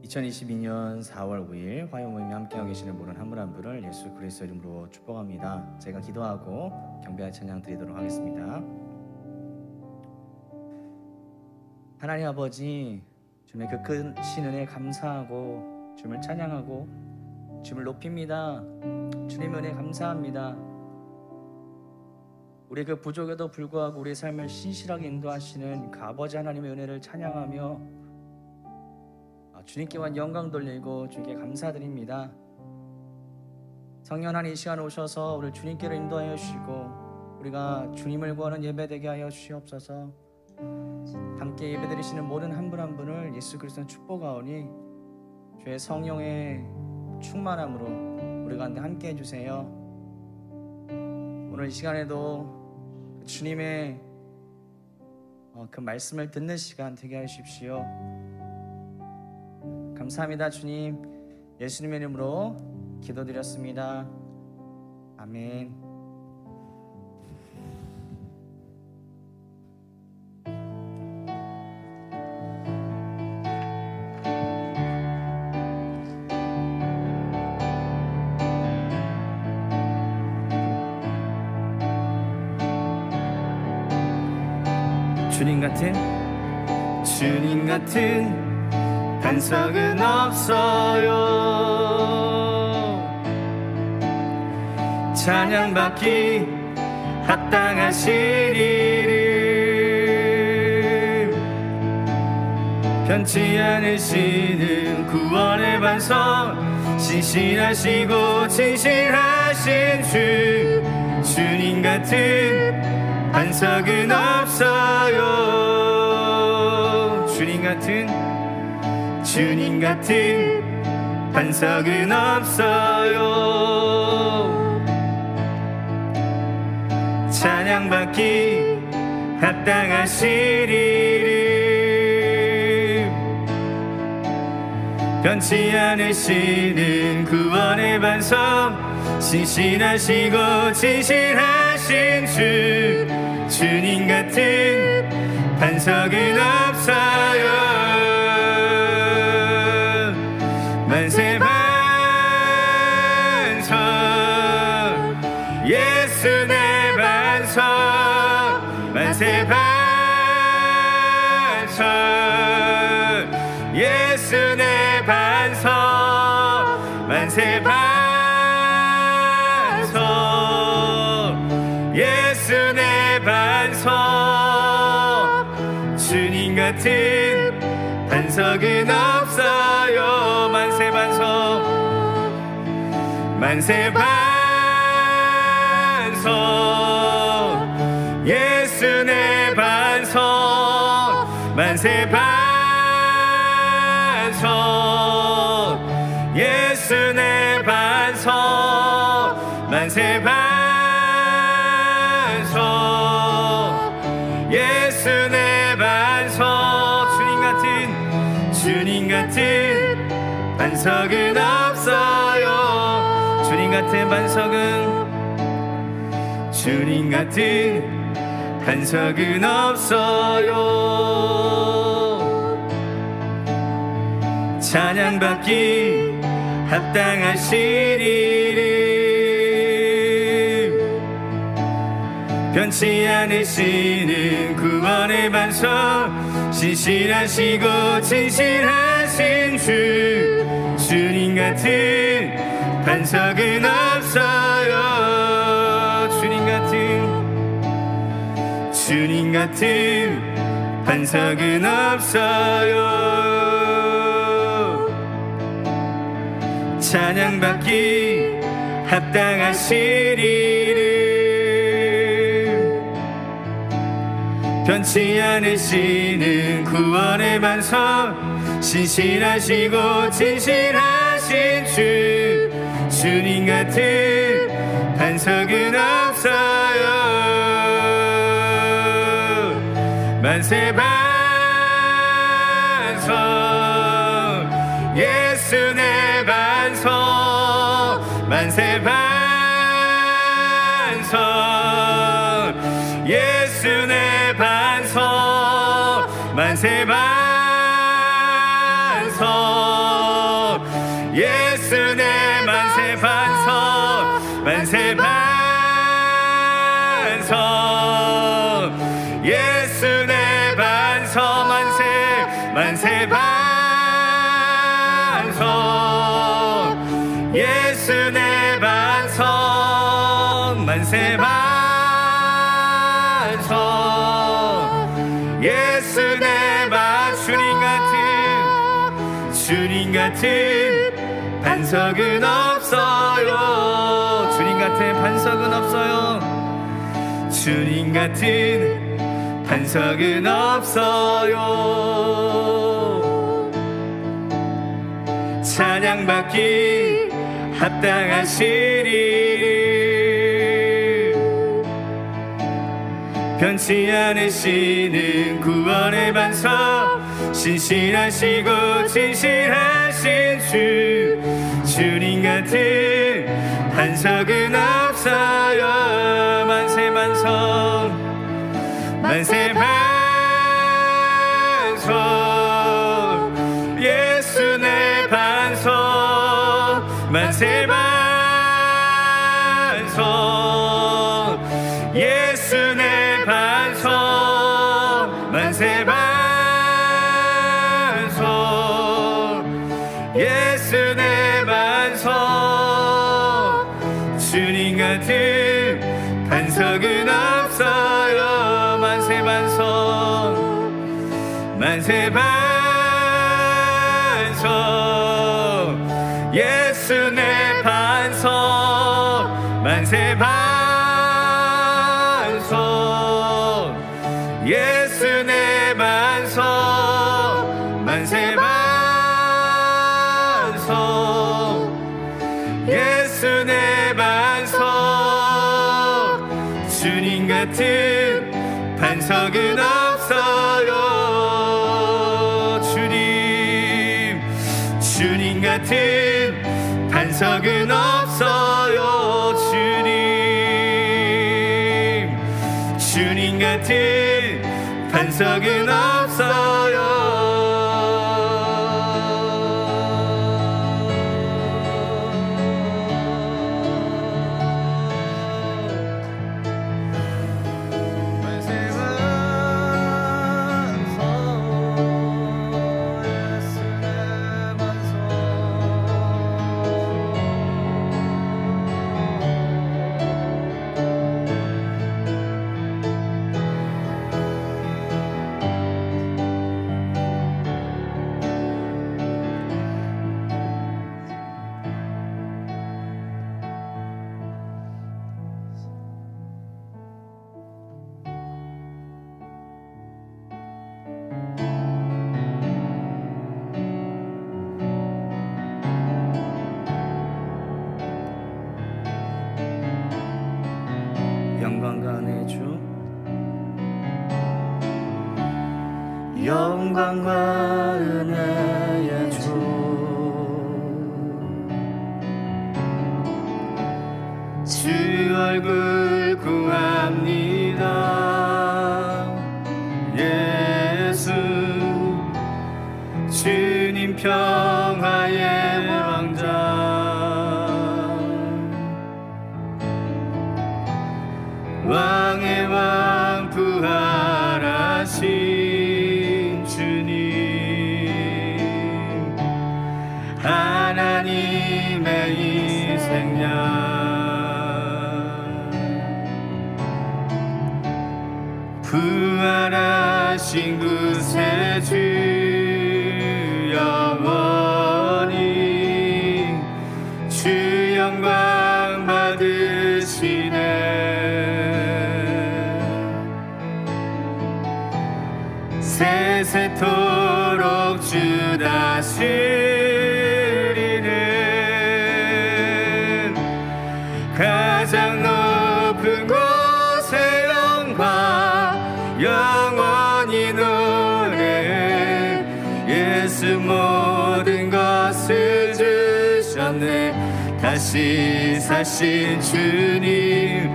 2022년 4월 5일 화요 모임에 함께하고 계시는 모든 한 분 한 분을 예수 그리스도 이름으로 축복합니다. 제가 기도하고 경배와 찬양 드리도록 하겠습니다. 하나님 아버지, 주님의 그 크신 은혜에 감사하고 주님을 찬양하고 주님을 높입니다. 주님 은혜 감사합니다. 우리의 그 부족에도 불구하고 우리의 삶을 신실하게 인도하시는 그 아버지 하나님의 은혜를 찬양하며 주님께만 영광 돌리고 주님께 감사드립니다. 성령 하나님, 이 시간 오셔서 우리를 주님께로 인도하여 주시고 우리가 주님을 구하는 예배되게 하여 주시옵소서. 함께 예배드리시는 모든 한 분 한 분을 예수 그리스도의 축복하오니 주의 성령의 충만함으로 우리 가운데 함께 해주세요. 오늘 이 시간에도 주님의 그 말씀을 듣는 시간 되게 하여 주십시오. 감사합니다. 주님, 예수님의 이름으로 기도드렸습니다. 아멘. 주님 같은 반석은 없어요. 찬양받기 합당하신 이름, 변치 않으시는 구원의 반석, 신실하시고 진실하신 주님 같은 반석은 없어요. 주님 같은 반석은 없어요. 찬양받기 합당하신 이름, 변치 않으시는 구원의 반석, 신실하시고 진실하신 주님 같은 반석은 없어요. 만세 반석, 예수 내 반석, 만세 반석, 예수 내 반석, 만세 반석, 예수 내 반석, 주님 같은 반석은 없어요. 만세 반석, 만세 반석, 예수 내 반석, 만세 반석, 예수 내 반석, 만세 반석, 예수 내 반석, 주님 같은 반석은 없어요. 주님 같은 반석은 없어요. 찬양받기 합당하신 이름, 변치 않으시는 구원의 반석, 신실하시고 진실하신 주님 같은 반석은 없어요. 주님 같은 반석은 없어요. 찬양받기 합당하신 이름, 변치 않으시는 구원의 반석, 신실하시고 진실하신 주님 같은 반석은 없어요. 만세 반석, 예수 내 반석, 만세 반석, 예수 내 반석, 만세 반석, 만세 반석 예수 내 반석 만세 만세 반석 예수 내 반석 만세 반석 예수 내 반석 주님 같은 반석은 없어요. 주님 같은 반석은 없어요. 주님 같은 반석은 없어요. 찬양받기 합당하시리 변치 않으시는 구원의 반석 신실하시고 진실하신 주님 같은 반석은 없어요. 만세 반석 만세 반석 예수 내 반석 만세 반석 예수 내 반석 만세 반석 예수 내 반석 주님 같은 반석은 없어요. 만세 반석 만세 반석 예수 내 반석 만세 반석 예수 내 반석 만세 반석 예수 내 반석 주님 같은 반석은 없어요. 주님 같은 반석은 없어요. 주님 같은 반석은 없어요. 영광과 은혜의 주 영광과 은혜의 주 얼굴 구합니다. 예수 주님 평화의 왕자 왕의 왕 부활하신 주님 하나님의 희생양 부활하신 구세주 영원히 주 영광 받으시네. 세세토록 주 다스리는 가장 높은 곳에 영원히 노래 예수 모든 것을 주셨네. 다시 사신 주님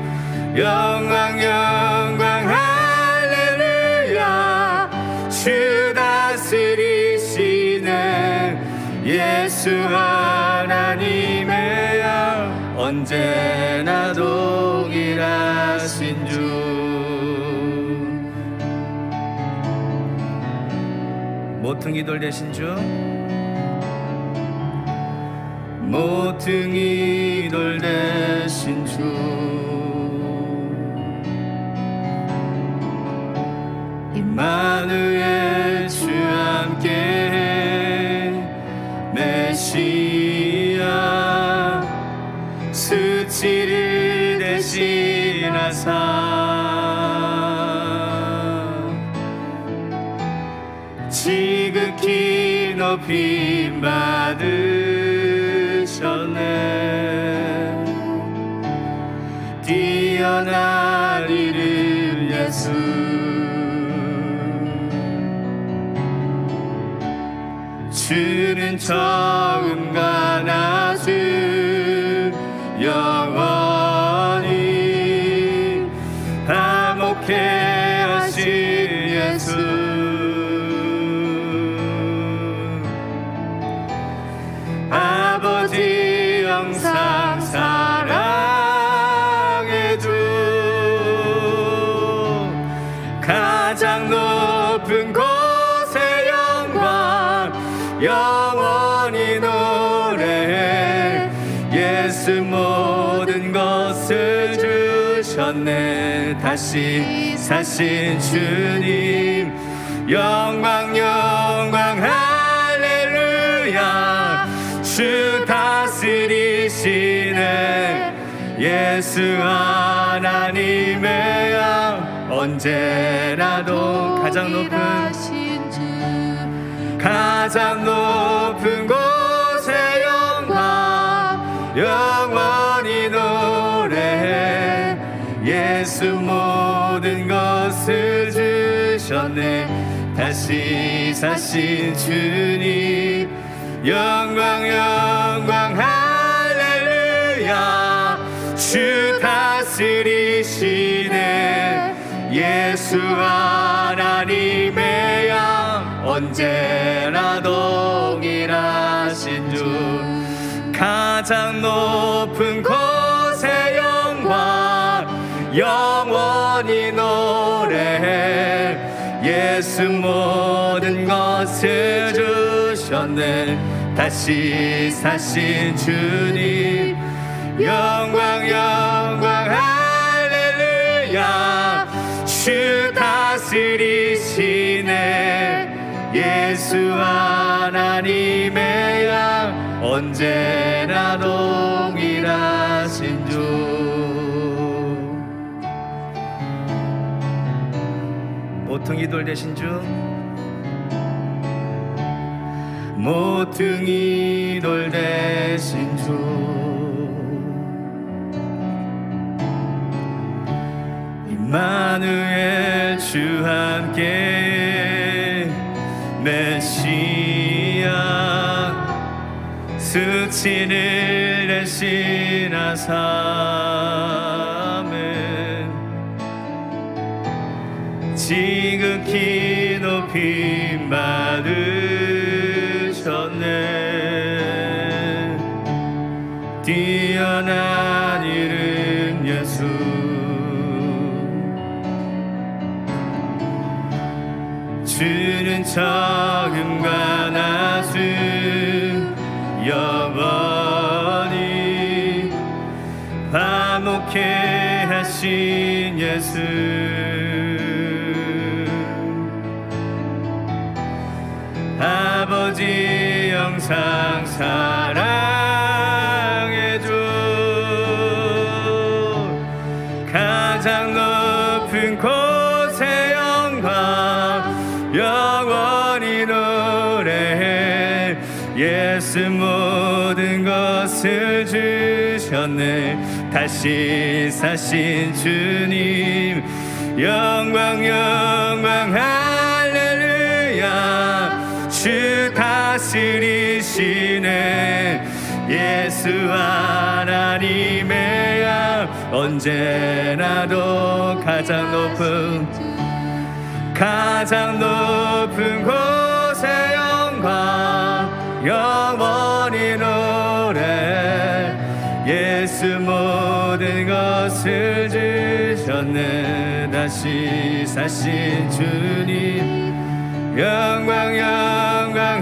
영광 영광 할렐루야 주 다스리시네. 예수 하나님의 영 언제나 동일하신 주. 모퉁이 돌 되신 주, 모퉁이 돌 되신 주, 임마누엘 주 함께 메시아 수치를 대신하사 지극히 높임 받으셨네. 뛰어난 이름 예수, 주는 처음과 나중 영원히 화목해 하신 예수. 아버지 영상 사랑해 주, 가장 높은 곳의 영광 영원히 노래해. 예수 모든 것을 주셨네. 다시 사신 주님 영광 영광 할렐루야. 주 다스리시네. 예수 하나님의 양 언제나도 가장 높은 곳의 영광 영원히 노래해. 예수 모든 것을 주셨네. 다시 사신 주님 영광 영광 할렐루야. 주 다스리시네. 예수 하나님의 양 언제나 동일하신 주. 가장 높은 곳의 영광 영원히 노래해. 예수 모든 것을 주셨네. 다시 사신 주님 영광 영광 할렐루야. 주 다스리시네. 예수 하나님의 양 언제나 동일하신 주. 모퉁이 돌 되신 주, 모퉁이 돌 되신 주, 임마누엘 주 함께 메시아 수치를 대신하사 지극히 높임 받으셨네. 뛰어난 이름 예수, 주는 처음과 나중 영원히 화목해 하신 예수, 아버지 영상 사랑해줘. 가장 높은 곳의 영광 영원히 노래해. 예수 모든 것을 주셨네. 다시 사신 주님 영광 영광 할렐루야. 주 다스리시네. 예수 하나님의 양 언제나도 가장 높은 곳의 영광 영원히 노래. 예수 모든 것을 주셨네. 다시 사신 주님 영광 영광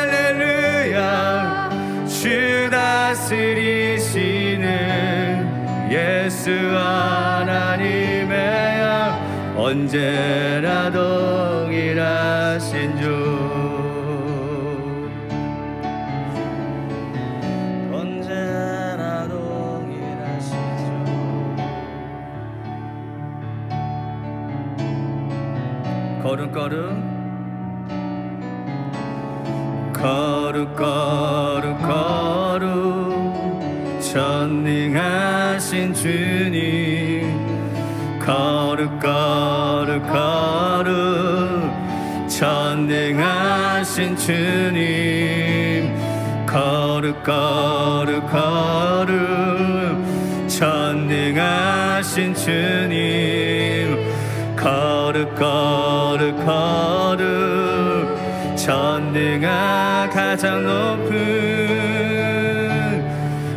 할렐루야. 주 다스리시는 예수 하나님의 양 언제나 동일하신 주. 언제나 동일하신 주. 걸음걸음 거룩거룩 전능하신 주님 거룩거룩 전능하신 주님 거룩거룩 전능하신 주님 거룩거룩 전능한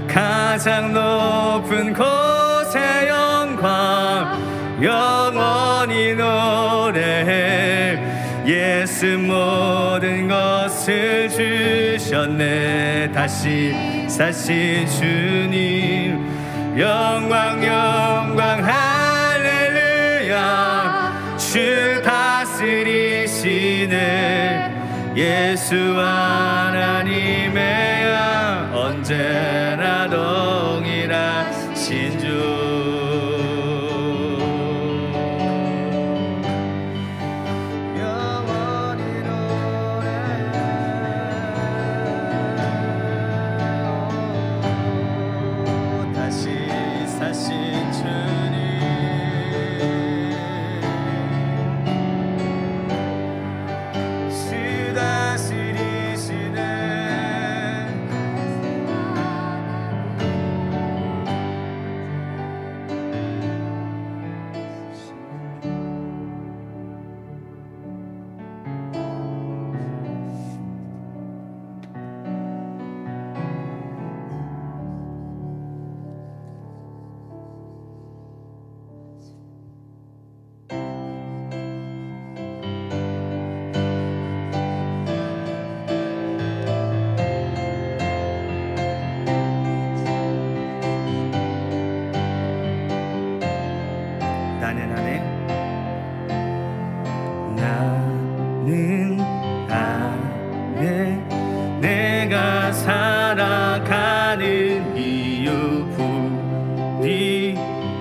가장 높은 곳의 영광 영원히 노래해. 예수 모든 것을 주셨네. 다시 사신 주님 영광 영광 할렐루야. 주 다스리시네 예수 하나님의 양 언제나 동일하신 주. 영원히 노래해. 다시 사신 주님 나는 안에 내가 살아가는 이유 불이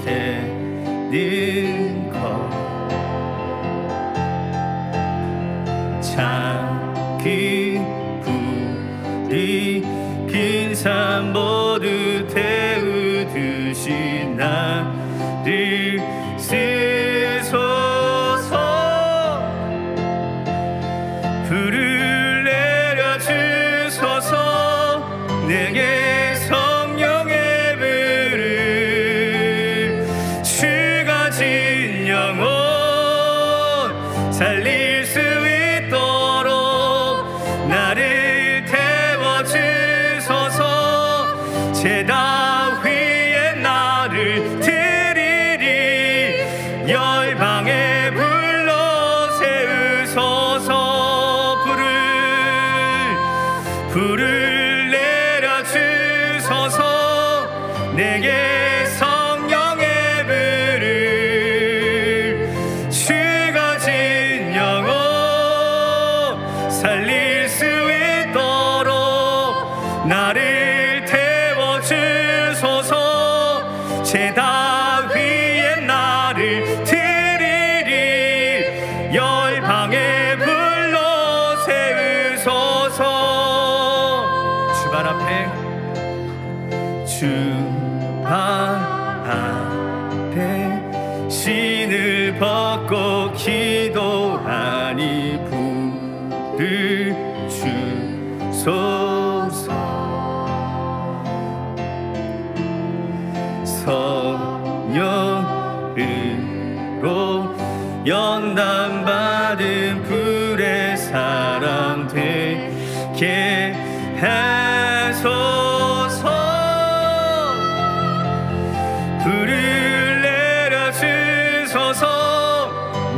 되는 것 자기 불이 긴 삶 모두 태우듯이 나를 불을 내려주소서. 내게 성령의 불을 주가 진 영혼 살릴 수 있도록 나를 태워주소서. 제단 위에 나를 드리리 열방의 불로 세우소서. 불을 내려주소서. 내게 성령의 불을 주가 진 영혼 살릴 수 있도록 나를 태워주소서. 제단 위에 나를 드리리 열방의 불로 세우소서. 주발 앞에 신을 벗고 기도하니 불을 주소서. 성령으로 연단받은 불의 사람 되게 하소서.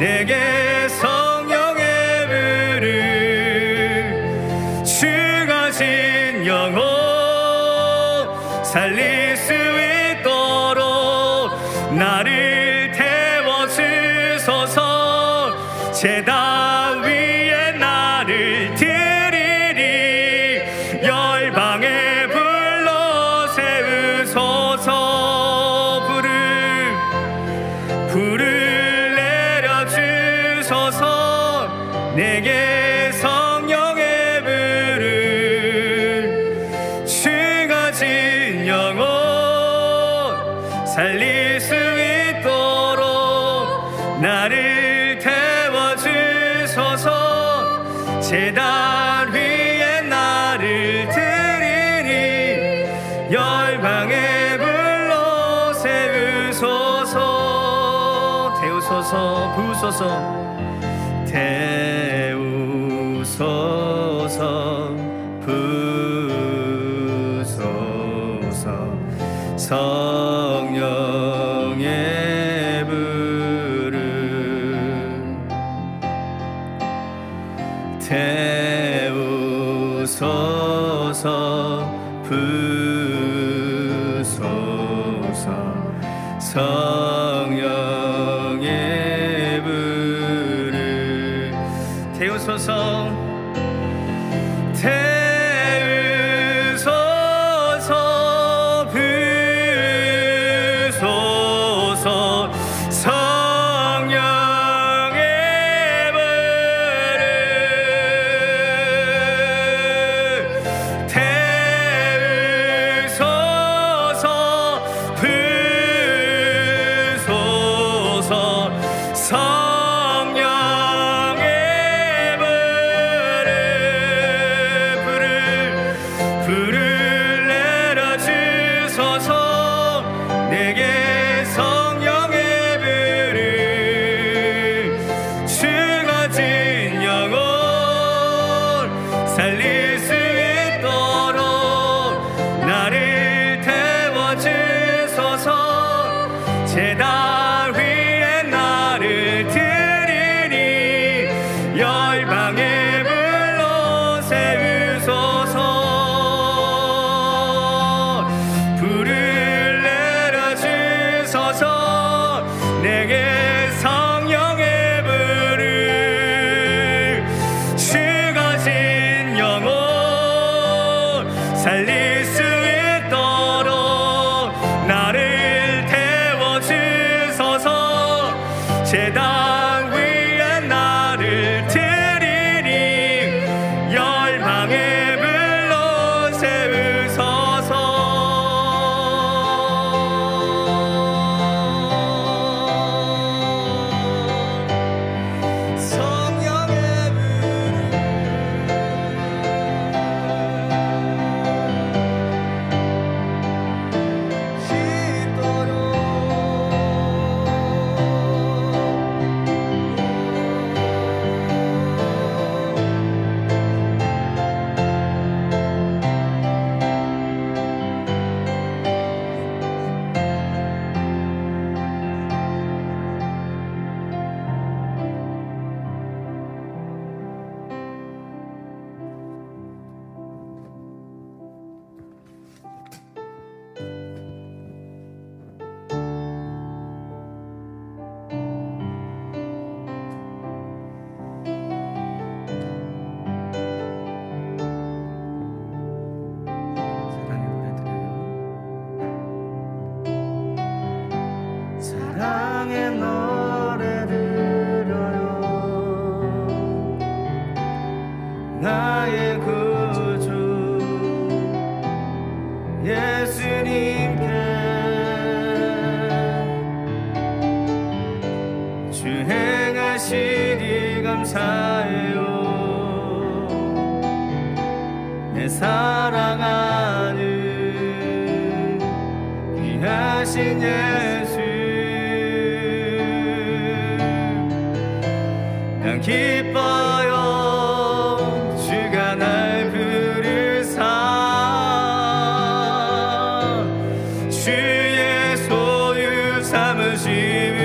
내게 성령의 불을 주가 진 영혼 살릴 수 있도록 나를 태워주소서. 제단 위에 나를 드리리 열방의 불러 세우소서. 불을 내려주소서. 내게 성령의 불을 주가 진 영혼 살릴 수 있도록 나를 태워주소서. 제단 위에 나를 드리니 열방의 불로 세우소서. 태우소서 부소서 태우소서 부소서. 성령의 불을 태우소서 부소서. 성령의 불을 태우소서 태우소서 부소서. 성령의 불을 태우소서 부소서. 성령의 불을 내려주소서. 내게 성령의 불을 주가 진 영혼 살릴 수 있도록 나를 태워주소서. 제단 위에 나를 드리니 열방의 불로 세우소서. 불을 내려주소서. 내게 성령의 불을 주가 진 영혼 살릴 수 있도록 나를 태워주소서. 제단 위에 나를 드리니 열방의 불로 세우소서. 성령의 사랑의 노래 들려요. 나의 구주 예수님께 주 행하시니 감사해요. 내 사랑하는 귀하신 예수 난 기뻐요. 주가 날 부르사 주의 소유 삼으심을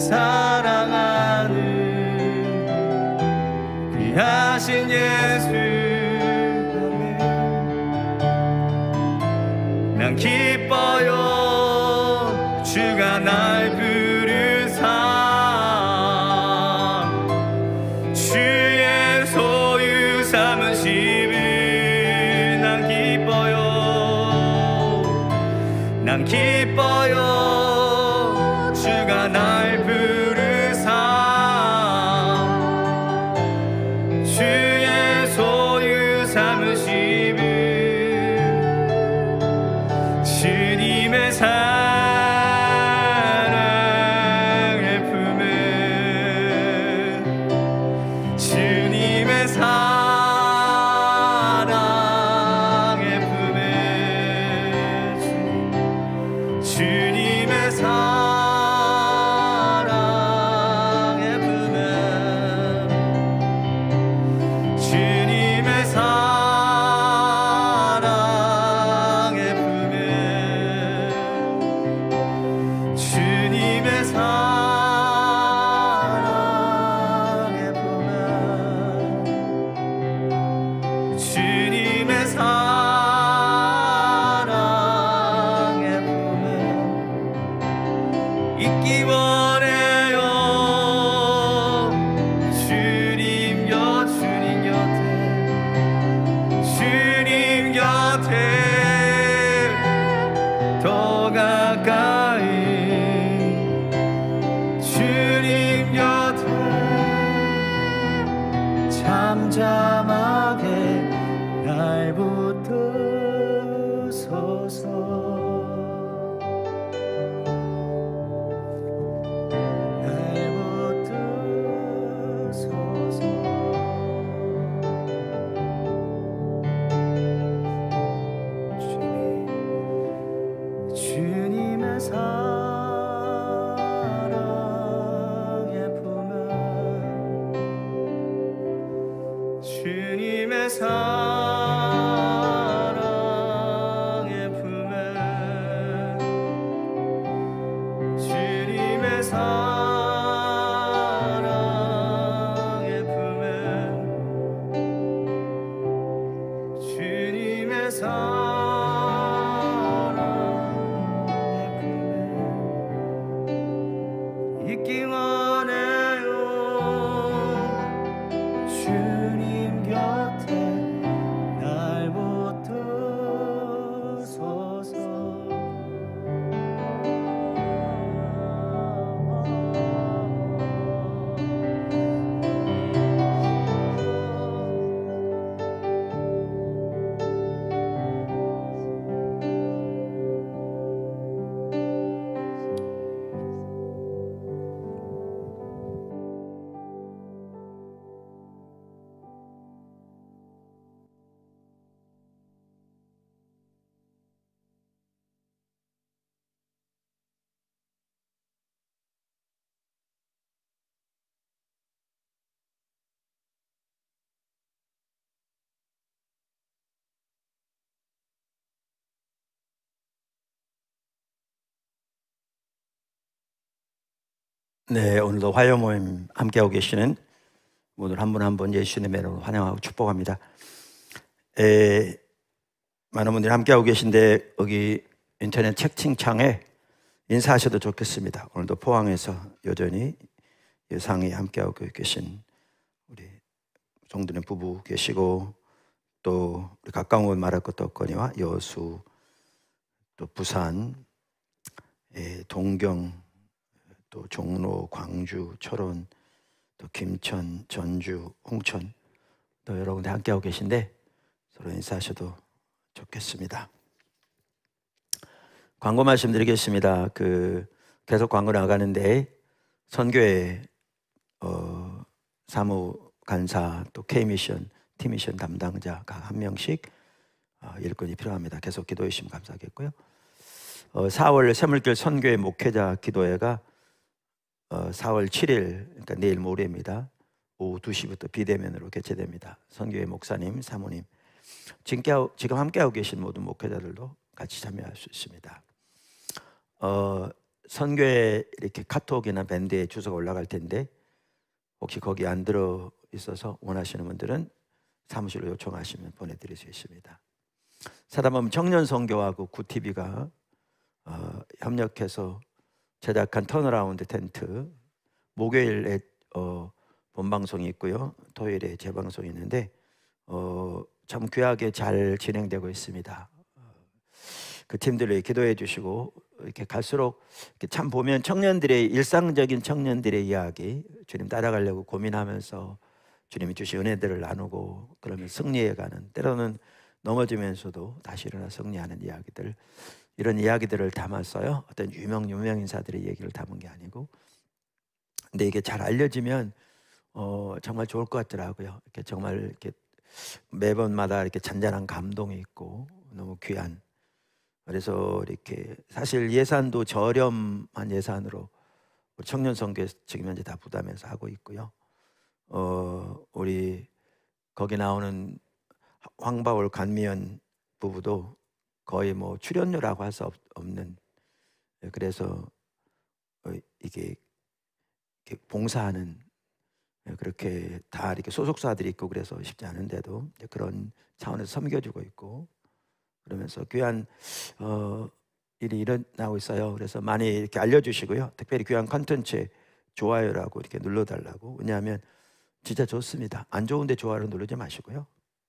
사랑하는 귀하신 예수, 난 기뻐요 주가 날 부르사 주의 소유 삼으심을 난 기뻐요 주가 날 부르사 주의 소유 삼으심을 주님의 사랑의 품에 주님의 사랑의 품에 주님의 사랑의 품에 주님의 사랑의 품에 주님의 사랑의 품에 주님의 사랑의 품에 있기 원해요 주님 곁에 더 가까이 주님 곁에 잠잠하게 날 붙드소서 날 붙드소서 주님의 사랑의 품에 주님의 사랑의 품에 주님의 사랑의 품에 주님의 사랑의 품에 있기 원해요 주님 곁에 날 붙드소서 네, 오늘도 화요 모임 함께하고 계시는 모두 한 분 한 분 예수님의 이름으로 환영하고 축복합니다. 많은 분들이 함께하고 계신데 여기 인터넷 채팅창에 인사하셔도 좋겠습니다. 오늘도 포항에서 여전히 예상이 함께하고 계신 우리 정드는 부부 계시고, 또 우리 가까운 곳 말할 것도 없거니와 여수, 또 부산, 동경, 또 종로, 광주, 철원, 또 김천, 전주, 홍천, 또 여러 군데 함께하고 계신데 서로 인사하셔도 좋겠습니다. 광고 말씀드리겠습니다. 계속 광고 나가는데 선교회 사무간사, 또 K미션, T미션 담당자 각 한 명씩 일꾼이 필요합니다. 계속 기도해 주시면 감사하겠고요. 4월 새물길 선교회 목회자 기도회가 4월 7일, 그러니까 내일 모레입니다. 오후 2시부터 비대면으로 개최됩니다. 선교회 목사님, 사모님, 지금 함께하고 계신 모든 목회자들도 같이 참여할 수 있습니다. 선교에 이렇게 카톡이나 밴드에 주소가 올라갈 텐데 혹시 거기 안 들어 있어서 원하시는 분들은 사무실로 요청하시면 보내드릴 수 있습니다. 사단법인 청년 선교하고 구TV가 협력해서 제작한 턴어라운드 텐트, 목요일에 본방송이 있고요, 토요일에 재방송이 있는데 참 귀하게 잘 진행되고 있습니다. 그 팀들을 기도해 주시고 이렇게 갈수록 이렇게 참 보면 청년들의 일상적인 청년들의 이야기, 주님 따라가려고 고민하면서 주님이 주신 은혜들을 나누고 그러면 승리해가는, 때로는 넘어지면서도 다시 일어나 승리하는 이야기들, 이런 이야기들을 담았어요. 어떤 유명 인사들의 얘기를 담은 게 아니고, 근데 이게 잘 알려지면 정말 좋을 것 같더라고요. 이렇게 정말 이렇게 매번마다 이렇게 잔잔한 감동이 있고 너무 귀한. 그래서 이렇게 사실 예산도 저렴한 예산으로 청년 선교에서 지금 현재 다 부담해서 하고 있고요. 우리 거기 나오는 황바울 간미연 부부도 거의 뭐 출연료라고 할 수 없는, 그래서 이게 봉사하는, 그렇게 다 이렇게 소속사들이 있고 그래서 쉽지 않은데도 그런 차원에서 섬겨주고 있고, 그러면서 귀한 일이 일어나고 있어요. 그래서 많이 이렇게 알려주시고요. 특별히 귀한 컨텐츠에 좋아요라고 이렇게 눌러달라고. 왜냐하면 진짜 좋습니다. 안 좋은데 좋아요를 누르지 마시고요.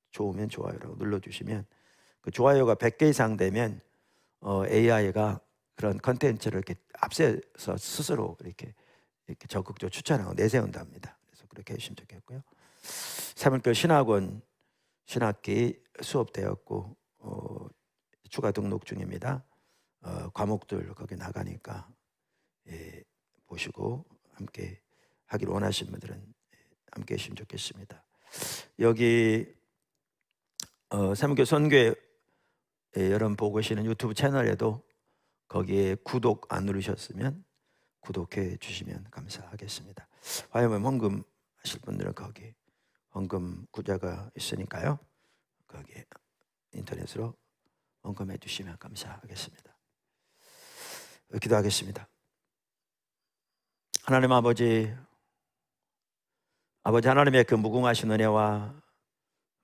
좋으면 좋아요라고 눌러주시면, 그 좋아요가 100개 이상 되면 AI가 그런 컨텐츠를 이렇게 앞세서 스스로 이렇게 적극적으로 추천하고 내세운답니다. 그래서 그렇게 해주시면 좋겠고요. 사문교 신학원 신학기 수업되었고 추가 등록 중입니다. 과목들 거기 나가니까 보시고 함께 하기를 원하시는 분들은 함께 해주시면 좋겠습니다. 여기 사문교 선교회 여러분 보고 계시는 유튜브 채널에도 거기에 구독 안 누르셨으면 구독해 주시면 감사하겠습니다. 화요일 헌금 하실 분들은 거기 헌금 구좌가 있으니까요, 거기 인터넷으로 헌금해 주시면 감사하겠습니다. 기도하겠습니다. 하나님 아버지 하나님의 그 무궁하신 은혜와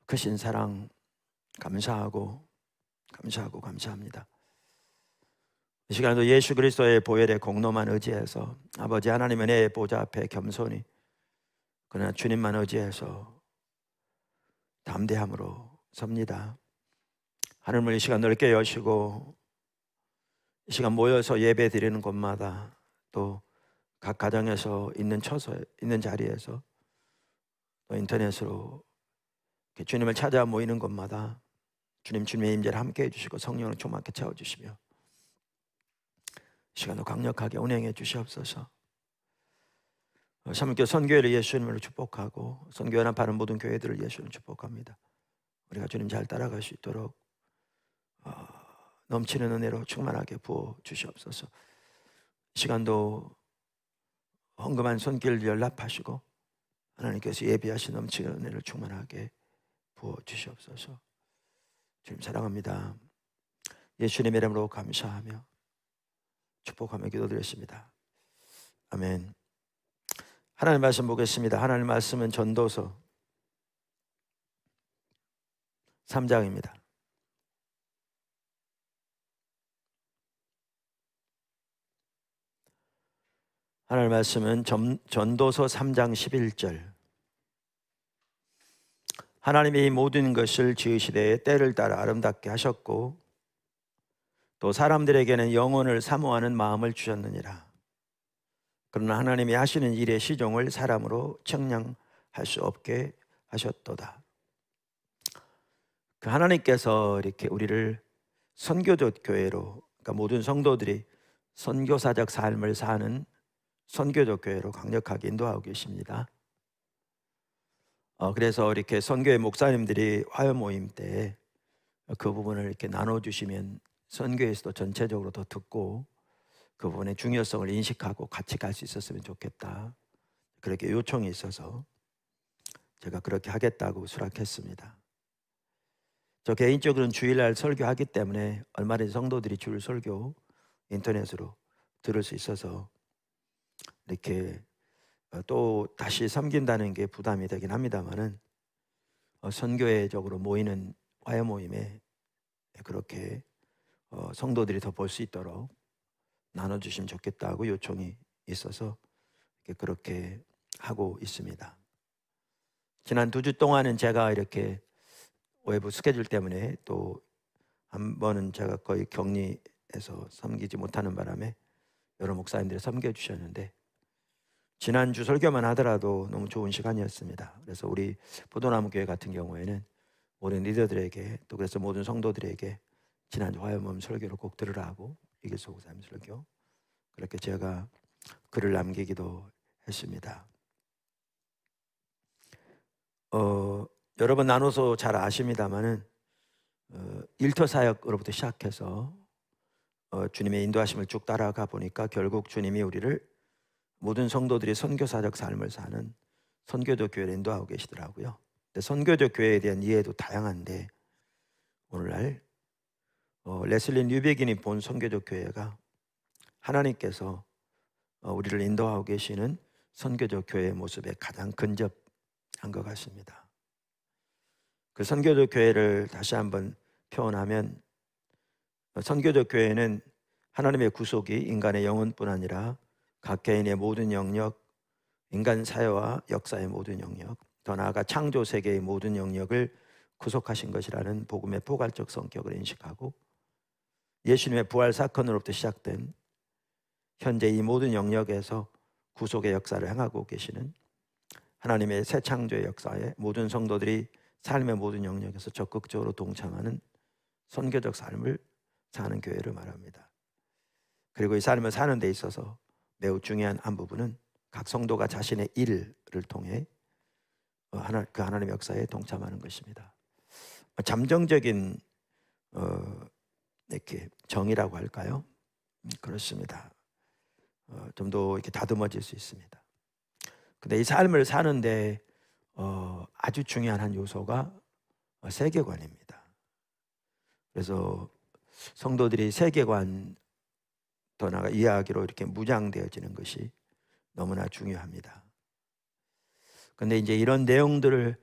크신 사랑 감사합니다. 이 시간에도 예수 그리스도의 보혈의 공로만 의지해서 아버지 하나님 은혜의 보좌 앞에 겸손히, 그러나 주님만 의지해서 담대함으로 섭니다. 하늘을 이 시간 넓게 여시고 이 시간 모여서 예배 드리는 곳마다, 또 각 가정에서 있는 자리에서, 또 인터넷으로 주님을 찾아 모이는 곳마다 주님의 임재를 함께 해주시고 성령을 충만하게 채워주시며 이 시간도 강력하게 운행해 주시옵소서. 사문교 선교회를 예수님으로 축복하고 선교회나 바른 모든 교회들을 예수님 축복합니다. 우리가 주님 잘 따라갈 수 있도록 넘치는 은혜로 충만하게 부어 주시옵소서. 이 시간도 헌금한 손길 연락하시고 하나님께서 예비하신 넘치는 은혜를 충만하게 부어 주시옵소서. 주님 사랑합니다. 예수님의 이름으로 감사하며 축복하며 기도드렸습니다. 아멘. 하나님 말씀 보겠습니다. 하나님 말씀은 전도서 3장입니다. 하나님 말씀은 전도서 3장 11절. 하나님이 모든 것을 지으시되 때를 따라 아름답게 하셨고 또 사람들에게는 영혼을 사모하는 마음을 주셨느니라. 그러나 하나님이 하시는 일의 시종을 사람으로 측량할 수 없게 하셨도다. 그 하나님께서 이렇게 우리를 선교적 교회로, 그러니까 모든 성도들이 선교사적 삶을 사는 선교적 교회로 강력하게 인도하고 계십니다. 그래서 이렇게 선교회 목사님들이 화요 모임 때 그 부분을 이렇게 나눠주시면 선교에서도 전체적으로 더 듣고 그 부분의 중요성을 인식하고 같이 갈 수 있었으면 좋겠다, 그렇게 요청이 있어서 제가 그렇게 하겠다고 수락했습니다. 저 개인적으로는 주일날 설교하기 때문에 얼마든지 성도들이 주일 설교 인터넷으로 들을 수 있어서 이렇게 또 다시 섬긴다는 게 부담이 되긴 합니다만은 선교회적으로 모이는 화요 모임에 그렇게 성도들이 더 볼 수 있도록 나눠주시면 좋겠다고 요청이 있어서 그렇게 하고 있습니다. 지난 2주 동안은 제가 이렇게 외부 스케줄 때문에 또 한 번은 제가 거의 격리해서 섬기지 못하는 바람에 여러 목사님들이 섬겨주셨는데 지난주 설교만 하더라도 너무 좋은 시간이었습니다. 그래서 우리 포도나무 교회 같은 경우에는 모든 리더들에게 또 그래서 모든 성도들에게 지난주 화요일 설교를 꼭 들으라고 이길수 목사님 설교 그렇게 제가 글을 남기기도 했습니다. 여러 번 나눠서 잘 아십니다만은 일터 사역으로부터 시작해서 주님의 인도하심을 쭉 따라가 보니까 결국 주님이 우리를 모든 성도들이 선교사적 삶을 사는 선교적 교회를 인도하고 계시더라고요. 근데 선교적 교회에 대한 이해도 다양한데 오늘날 레슬리 뉴베긴이 본 선교적 교회가 하나님께서 우리를 인도하고 계시는 선교적 교회의 모습에 가장 근접한 것 같습니다. 그 선교적 교회를 다시 한번 표현하면 선교적 교회는 하나님의 구속이 인간의 영혼뿐 아니라 각 개인의 모든 영역, 인간 사회와 역사의 모든 영역, 더 나아가 창조 세계의 모든 영역을 구속하신 것이라는 복음의 포괄적 성격을 인식하고 예수님의 부활 사건으로부터 시작된 현재 이 모든 영역에서 구속의 역사를 행하고 계시는 하나님의 새 창조의 역사에 모든 성도들이 삶의 모든 영역에서 적극적으로 동참하는 선교적 삶을 사는 교회를 말합니다. 그리고 이 삶을 사는 데 있어서 매우 중요한 한 부분은 각 성도가 자신의 일을 통해 그 하나님의 역사에 동참하는 것입니다. 잠정적인 이렇게 정의라고 할까요? 그렇습니다. 좀 더 이렇게 다듬어질 수 있습니다. 근데 이 삶을 사는데 아주 중요한 한 요소가 세계관입니다. 그래서 성도들이 세계관 더 나아가 이야기로 이렇게 무장되어지는 것이 너무나 중요합니다. 근데 이제 이런 내용들을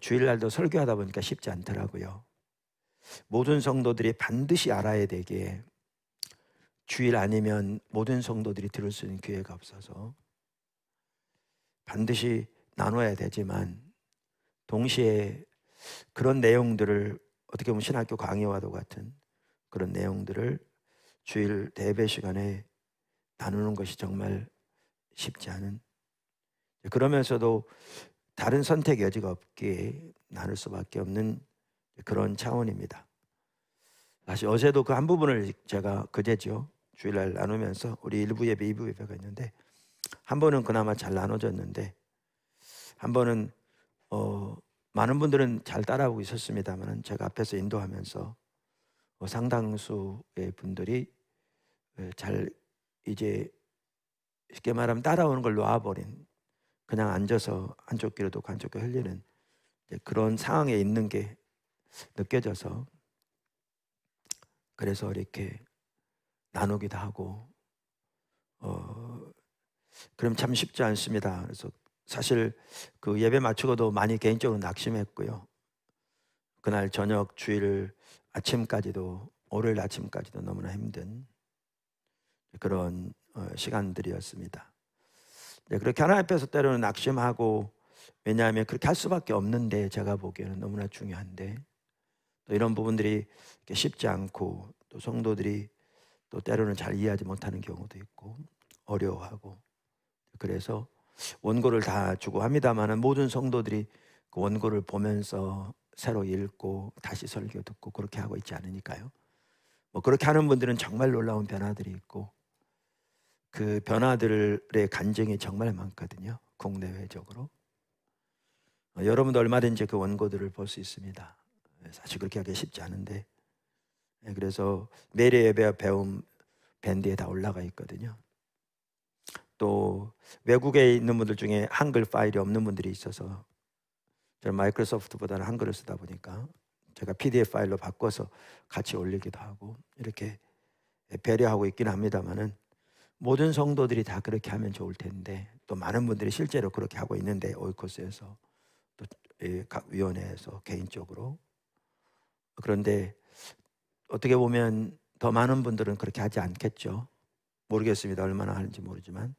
주일날도 설교하다 보니까 쉽지 않더라고요. 모든 성도들이 반드시 알아야 되기에 주일 아니면 모든 성도들이 들을 수 있는 기회가 없어서 반드시 나눠야 되지만 동시에 그런 내용들을 어떻게 보면 신학교 강의와도 같은 그런 내용들을 주일 대배 시간에 나누는 것이 정말 쉽지 않은, 그러면서도 다른 선택 여지가 없기에 나눌 수밖에 없는 그런 차원입니다. 사실 어제도 그 한 부분을 제가 그제죠 주일날 나누면서 우리 1부 예배 2부 예배가 있는데 한 번은 그나마 잘 나눠졌는데 한 번은 많은 분들은 잘 따라오고 있었습니다만 제가 앞에서 인도하면서 상당수의 분들이 잘 이제 쉽게 말하면 따라오는 걸 놔버린, 그냥 앉아서 한쪽 귀로 듣고 한쪽 귀 흘리는 그런 상황에 있는 게 느껴져서 그래서 이렇게 나누기도 하고 그럼 참 쉽지 않습니다. 그래서 사실 그 예배 마치고도 많이 개인적으로 낙심했고요. 그날 저녁 주일 아침까지도 월요일 아침까지도 너무나 힘든 그런 시간들이었습니다. 그렇게 하나님 앞에서 때로는 낙심하고, 왜냐하면 그렇게 할 수밖에 없는데 제가 보기에는 너무나 중요한데 또 이런 부분들이 쉽지 않고 또 성도들이 또 때로는 잘 이해하지 못하는 경우도 있고 어려워하고, 그래서 원고를 다 주고 합니다만 모든 성도들이 그 원고를 보면서 새로 읽고 다시 설교 듣고 그렇게 하고 있지 않으니까요. 그렇게 하는 분들은 정말 놀라운 변화들이 있고 그 변화들의 간증이 정말 많거든요. 국내외적으로. 여러분도 얼마든지 그 원고들을 볼 수 있습니다. 사실 그렇게 하기 쉽지 않은데, 그래서 매일 예배 배움 밴드에 다 올라가 있거든요. 또 외국에 있는 분들 중에 한글 파일이 없는 분들이 있어서 저는 마이크로소프트보다는 한글을 쓰다 보니까 제가 PDF 파일로 바꿔서 같이 올리기도 하고 이렇게 배려하고 있긴 합니다만은 모든 성도들이 다 그렇게 하면 좋을 텐데, 또 많은 분들이 실제로 그렇게 하고 있는데, 오이코스에서 또 각 위원회에서 개인적으로. 그런데 어떻게 보면 더 많은 분들은 그렇게 하지 않겠죠. 모르겠습니다. 얼마나 하는지 모르지만.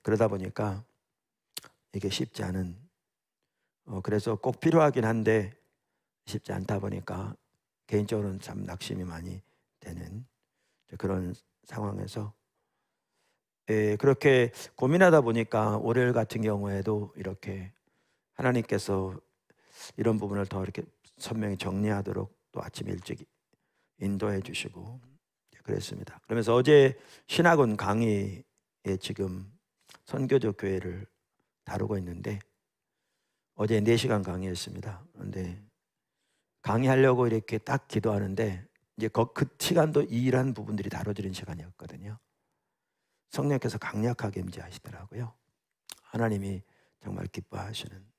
그러다 보니까 이게 쉽지 않은, 그래서 꼭 필요하긴 한데 쉽지 않다 보니까 개인적으로는 참 낙심이 많이 되는 그런 상황에서 그렇게 고민하다 보니까 월요일 같은 경우에도 이렇게 하나님께서 이런 부분을 더 이렇게 선명히 정리하도록 또 아침 일찍 인도해 주시고 그랬습니다. 그러면서 어제 신학원 강의에 지금 선교적 교회를 다루고 있는데 어제 4시간 강의했습니다. 그런데 강의하려고 이렇게 딱 기도하는데 이제 그 시간도 이런 부분들이 다뤄지는 시간이었거든요. 성령께서 강력하게 임재하시더라고요. 하나님이 정말 기뻐하시는.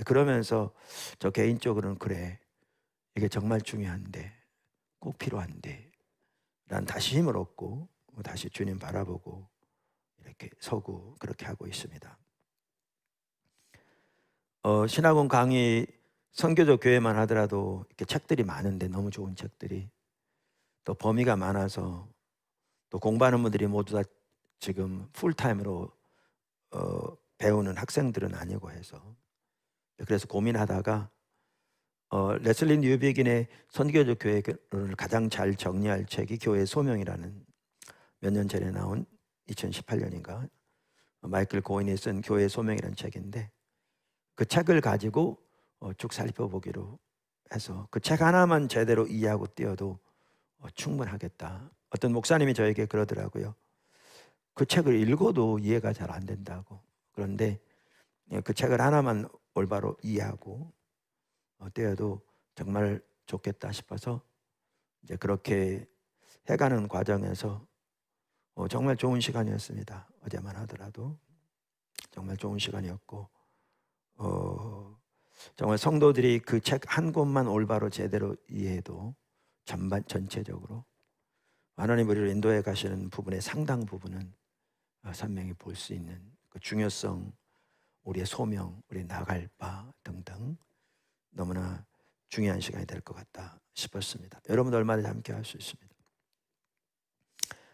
그러면서 저 개인적으로는 그래, 이게 정말 중요한데, 꼭 필요한데 난 다시 힘을 얻고 다시 주님 바라보고 이렇게 서고 그렇게 하고 있습니다. 신학원 강의 선교적 교회만 하더라도 이렇게 책들이 많은데, 너무 좋은 책들이, 또 범위가 많아서 또 공부하는 분들이 모두 다 지금 풀타임으로 배우는 학생들은 아니고 해서, 그래서 고민하다가 레슬리 뉴비긴의 선교적 교회를 가장 잘 정리할 책이 교회의 소명이라는, 몇 년 전에 나온 2018년인가 마이클 고인이 쓴 교회의 소명이라는 책인데, 그 책을 가지고 쭉 살펴보기로 해서 그 책 하나만 제대로 이해하고 뛰어도 충분하겠다. 어떤 목사님이 저에게 그러더라고요. 그 책을 읽어도 이해가 잘 안 된다고. 그런데 그 책을 하나만 올바로 이해하고 뛰어도 정말 좋겠다 싶어서 이제 그렇게 해가는 과정에서 정말 좋은 시간이었습니다. 어제만 하더라도 정말 좋은 시간이었고, 정말 성도들이 그 책 한 권만 올바로 제대로 이해해도 전체적으로 하나님 우리를 인도해 가시는 부분의 상당 부분은 선명히 볼 수 있는 그 중요성, 우리의 소명, 우리의 나갈 바 등등 너무나 중요한 시간이 될 것 같다 싶었습니다. 여러분도 얼마든지 함께 할 수 있습니다.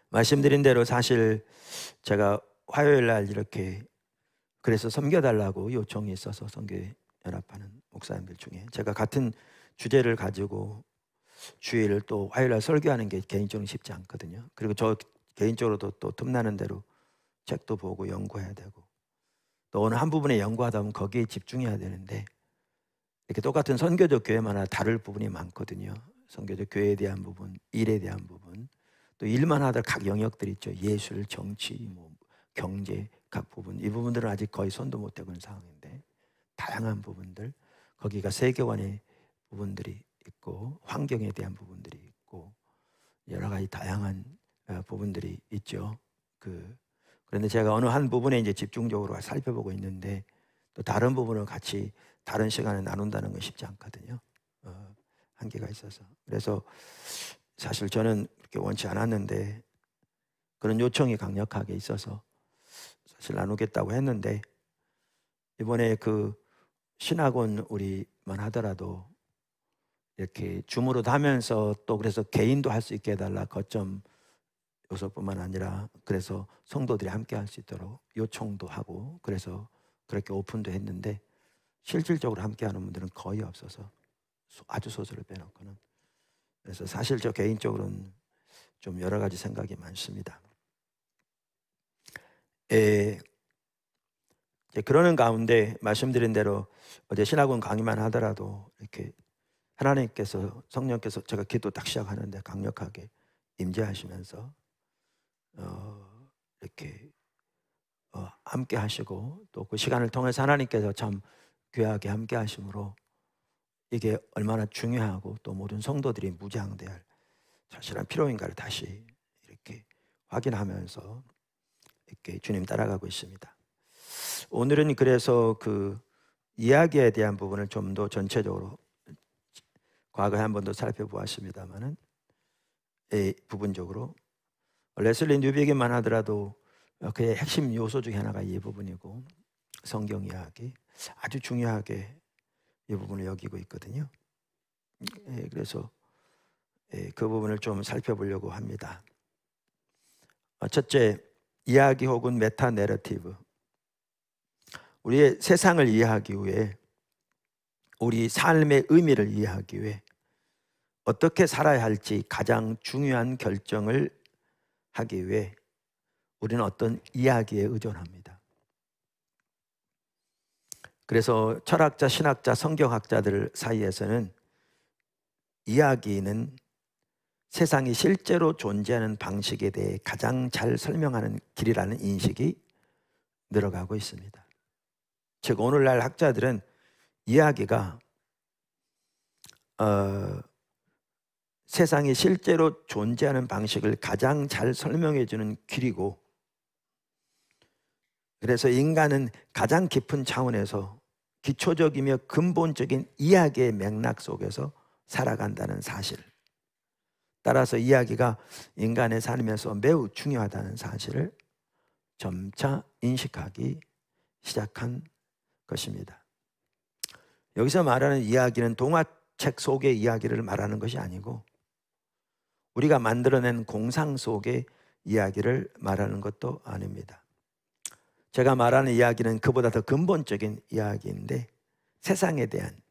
말씀드린 대로 사실 제가 화요일 날 이렇게 그래서 섬겨달라고 요청이 있어서 선교회 연합하는 목사님들 중에 제가 같은 주제를 가지고 주일 또 화요일 날 설교하는 게 개인적으로 쉽지 않거든요. 그리고 저 개인적으로도 또 틈나는 대로 책도 보고 연구해야 되고, 또 어느 한 부분에 연구하다 보면 거기에 집중해야 되는데, 이렇게 똑같은 선교적 교회마다 다를 부분이 많거든요. 선교적 교회에 대한 부분, 일에 대한 부분, 또 일만 하다 각 영역들이 있죠. 예술, 정치, 경제 각 부분, 이 부분들은 아직 거의 손도 못 대고 있는 상황인데, 다양한 부분들, 거기가 세계관의 부분들이 있고 환경에 대한 부분들이 있고 여러 가지 다양한 부분들이 있죠. 그런데 제가 어느 한 부분에 이제 집중적으로 살펴보고 있는데, 또 다른 부분을 같이 다른 시간에 나눈다는 건 쉽지 않거든요. 한계가 있어서. 그래서 사실 저는 그렇게 원치 않았는데 그런 요청이 강력하게 있어서 사실 나누겠다고 했는데, 이번에 그 신학원 우리만 하더라도 이렇게 줌으로도 하면서 또 그래서 개인도 할 수 있게 해달라, 거점 요소뿐만 아니라 그래서 성도들이 함께 할 수 있도록 요청도 하고, 그래서 그렇게 오픈도 했는데 실질적으로 함께 하는 분들은 거의 없어서 아주 소수를 빼놓고는. 그래서 사실 저 개인적으로는 좀 여러 가지 생각이 많습니다. 그러는 가운데 말씀드린 대로 어제 신학원 강의만 하더라도 이렇게 하나님께서, 성령께서, 제가 기도 딱 시작하는데 강력하게 임재하시면서 이렇게 함께 하시고, 또 그 시간을 통해서 하나님께서 참 귀하게 함께 하심으로 이게 얼마나 중요하고 또 모든 성도들이 무장돼야 할 절실한 필요인가를 다시 이렇게 확인하면서 이렇게 주님 따라가고 있습니다. 오늘은 그래서 그 이야기에 대한 부분을 좀 더 전체적으로 과거에 한 번 더 살펴보았습니다만은 부분적으로 레슬리 뉴비기만 하더라도 그의 핵심 요소 중에 하나가 이 부분이고, 성경 이야기 아주 중요하게 이 부분을 여기고 있거든요. 그래서 그 부분을 좀 살펴보려고 합니다. 첫째, 이야기 혹은 메타 내러티브. 우리의 세상을 이해하기 위해, 우리 삶의 의미를 이해하기 위해 어떻게 살아야 할지 가장 중요한 결정을 하기 위해 우리는 어떤 이야기에 의존합니다. 그래서 철학자, 신학자, 성경학자들 사이에서는 이야기는 세상이 실제로 존재하는 방식에 대해 가장 잘 설명하는 길이라는 인식이 늘어가고 있습니다. 즉, 오늘날 학자들은 이야기가 세상이 실제로 존재하는 방식을 가장 잘 설명해 주는 길이고, 그래서 인간은 가장 깊은 차원에서 기초적이며 근본적인 이야기의 맥락 속에서 살아간다는 사실, 따라서 이야기가 인간의 삶에서 매우 중요하다는 사실을 점차 인식하기 시작한 것입니다. 여기서 말하는 이야기는 동화책 속의 이야기를 말하는 것이 아니고 우리가 만들어낸 공상 속의 이야기를 말하는 것도 아닙니다. 제가 말하는 이야기는 그보다 더 근본적인 이야기인데, 세상에 대한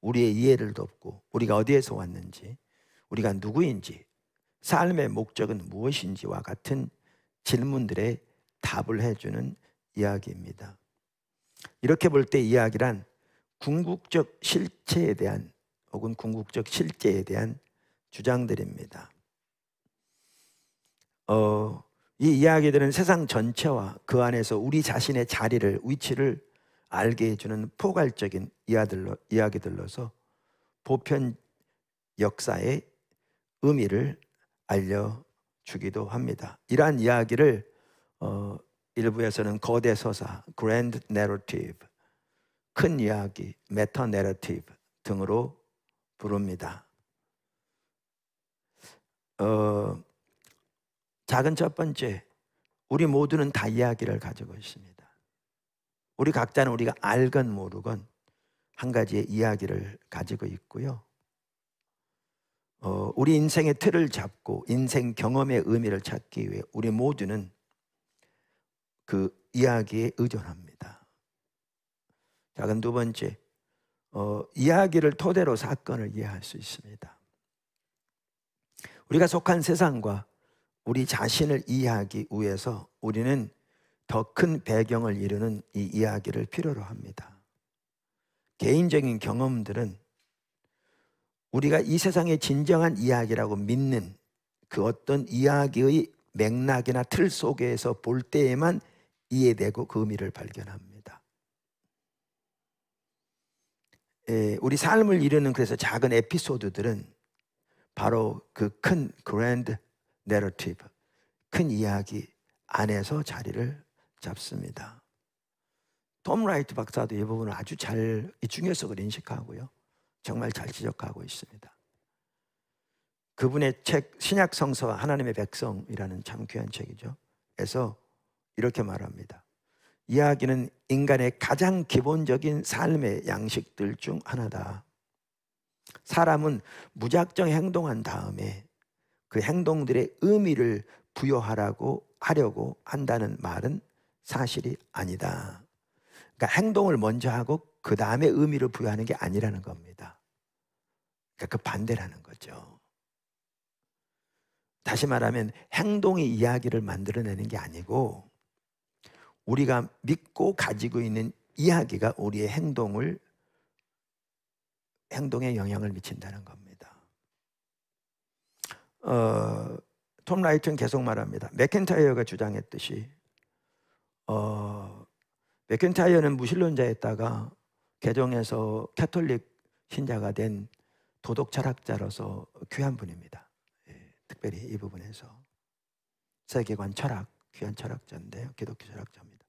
우리의 이해를 돕고 우리가 어디에서 왔는지, 우리가 누구인지, 삶의 목적은 무엇인지와 같은 질문들에 답을 해주는 이야기입니다. 이렇게 볼 때 이야기란 궁극적 실체에 대한 혹은 궁극적 실제에 대한 주장들입니다. 이 이야기들은 세상 전체와 그 안에서 우리 자신의 자리를, 위치를 알게 해주는 포괄적인 이야기들로서 보편 역사의 의미를 알려주기도 합니다. 이러한 이야기를 일부에서는 거대 서사, Grand Narrative, 큰 이야기, 메타 내러티브 등으로 부릅니다. 작은 첫 번째, 우리 모두는 다 이야기를 가지고 있습니다. 우리 각자는 우리가 알건 모르건 한 가지의 이야기를 가지고 있고요. 우리 인생의 틀을 잡고 인생 경험의 의미를 찾기 위해 우리 모두는 그 이야기에 의존합니다. 작은 두 번째, 이야기를 토대로 사건을 이해할 수 있습니다. 우리가 속한 세상과 우리 자신을 이해하기 위해서 우리는 더 큰 배경을 이루는 이 이야기를 필요로 합니다. 개인적인 경험들은 우리가 이 세상의 진정한 이야기라고 믿는 그 어떤 이야기의 맥락이나 틀 속에서 볼 때에만 이해되고 그 의미를 발견합니다. 우리 삶을 이루는 그래서 작은 에피소드들은 바로 그 큰 그랜드 내러티브, 큰 이야기 안에서 자리를 잡습니다. 톰 라이트 박사도 이 부분을 아주 잘, 이 중요성을 인식하고요, 정말 잘 지적하고 있습니다. 그분의 책 신약 성서와 하나님의 백성이라는 참 귀한 책이죠. 에서 이렇게 말합니다. 이야기는 인간의 가장 기본적인 삶의 양식들 중 하나다. 사람은 무작정 행동한 다음에 그 행동들의 의미를 하려고 한다는 말은 사실이 아니다. 그러니까 행동을 먼저 하고 그 다음에 의미를 부여하는 게 아니라는 겁니다. 그러니까 그 반대라는 거죠. 다시 말하면 행동이 이야기를 만들어내는 게 아니고 우리가 믿고 가지고 있는 이야기가 우리의 행동에 영향을 미친다는 겁니다. 톰 라이트는 계속 말합니다. 맥킨타이어가 주장했듯이 맥킨타이어는 무신론자였다가 개종해서 캐톨릭 신자가 된 도덕 철학자로서 귀한 분입니다. 특별히 이 부분에서 세계관 철학, 귀한 철학자인데요, 기독교 철학자입니다.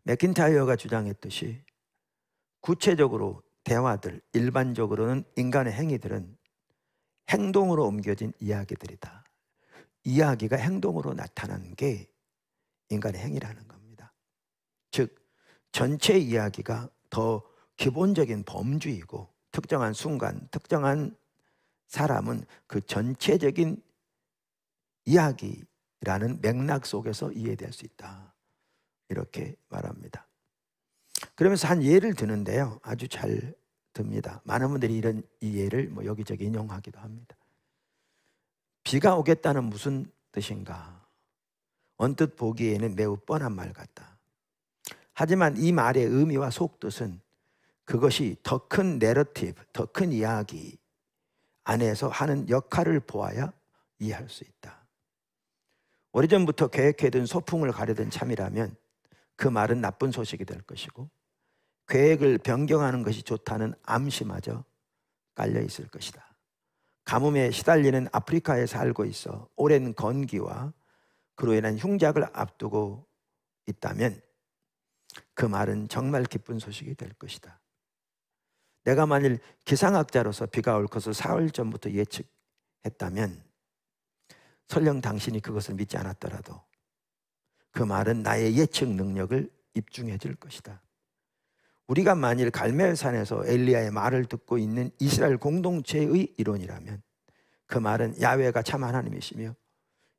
맥킨타이어가 주장했듯이 구체적으로 대화들, 일반적으로는 인간의 행위들은 행동으로 옮겨진 이야기들이다. 이야기가 행동으로 나타나는 게 인간의 행위라는 겁니다. 즉 전체 이야기가 더 기본적인 범주이고 특정한 순간, 특정한 사람은 그 전체적인 이야기라는 맥락 속에서 이해될 수 있다. 이렇게 말합니다. 그러면서 한 예를 드는데요. 아주 잘 듭니다. 많은 분들이 이 예를 여기저기 인용하기도 합니다. 비가 오겠다는 무슨 뜻인가? 언뜻 보기에는 매우 뻔한 말 같다. 하지만 이 말의 의미와 속뜻은 그것이 더 큰 내러티브, 더 큰 이야기 안에서 하는 역할을 보아야 이해할 수 있다. 오래전부터 계획해둔 소풍을 가려던 참이라면 그 말은 나쁜 소식이 될 것이고 계획을 변경하는 것이 좋다는 암시마저 깔려 있을 것이다. 가뭄에 시달리는 아프리카에 살고 있어 오랜 건기와 그로 인한 흉작을 앞두고 있다면 그 말은 정말 기쁜 소식이 될 것이다. 내가 만일 기상학자로서 비가 올 것을 사흘 전부터 예측했다면 설령 당신이 그것을 믿지 않았더라도 그 말은 나의 예측 능력을 입증해 줄 것이다. 우리가 만일 갈멜산에서 엘리야의 말을 듣고 있는 이스라엘 공동체의 이론이라면 그 말은 야훼가 참 하나님이시며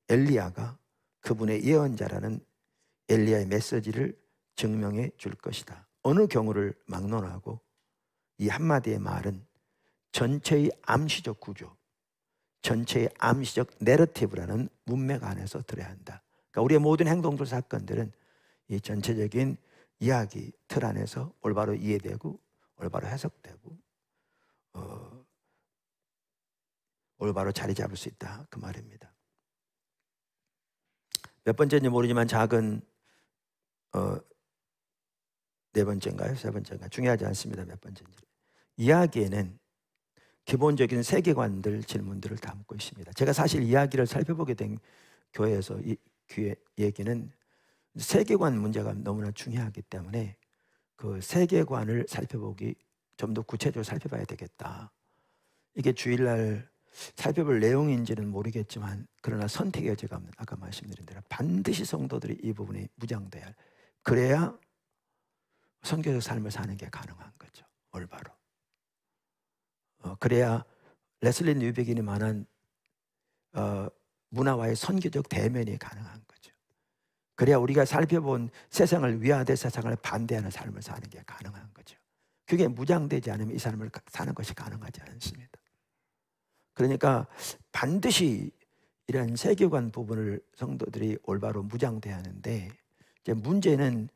엘리야가 그분의 예언자라는 엘리야의 메시지를 증명해 줄 것이다. 어느 경우를 막론하고 이 한마디의 말은 전체의 암시적 구조, 전체의 암시적 내러티브라는 문맥 안에서 들어야 한다. 그러니까 우리의 모든 행동들, 사건들은 이 전체적인 이야기 틀 안에서 올바로 이해되고 올바로 해석되고 올바로 자리 잡을 수 있다, 그 말입니다. 몇 번째인지 모르지만 작은 네 번째인가요? 세 번째인가요? 중요하지 않습니다. 몇 번째인지. 이야기에는 기본적인 세계관들, 질문들을 담고 있습니다. 제가 사실 이야기를 살펴보게 된 교회에서 이 얘기는 세계관 문제가 너무나 중요하기 때문에 그 세계관을 살펴보기 좀 더 구체적으로 살펴봐야 되겠다. 이게 주일날 살펴볼 내용인지는 모르겠지만 그러나 선택의 여지가 없는, 아까 말씀드린 대로 반드시 성도들이 이 부분에 무장돼야 할, 그래야 선교적 삶을 사는 게 가능한 거죠. 올바로. 그래야 레슬리 뉴베긴이 말한 문화와의 선교적 대면이 가능한 거죠. 그래야 우리가 살펴본 세상을 위하되 세상을 반대하는 삶을 사는 게 가능한 거죠. 그게 무장되지 않으면 이 삶을 사는 것이 가능하지 않습니다. 그러니까 반드시 이런 세계관 부분을 성도들이 올바로 무장돼야 하는데, 이제 문제는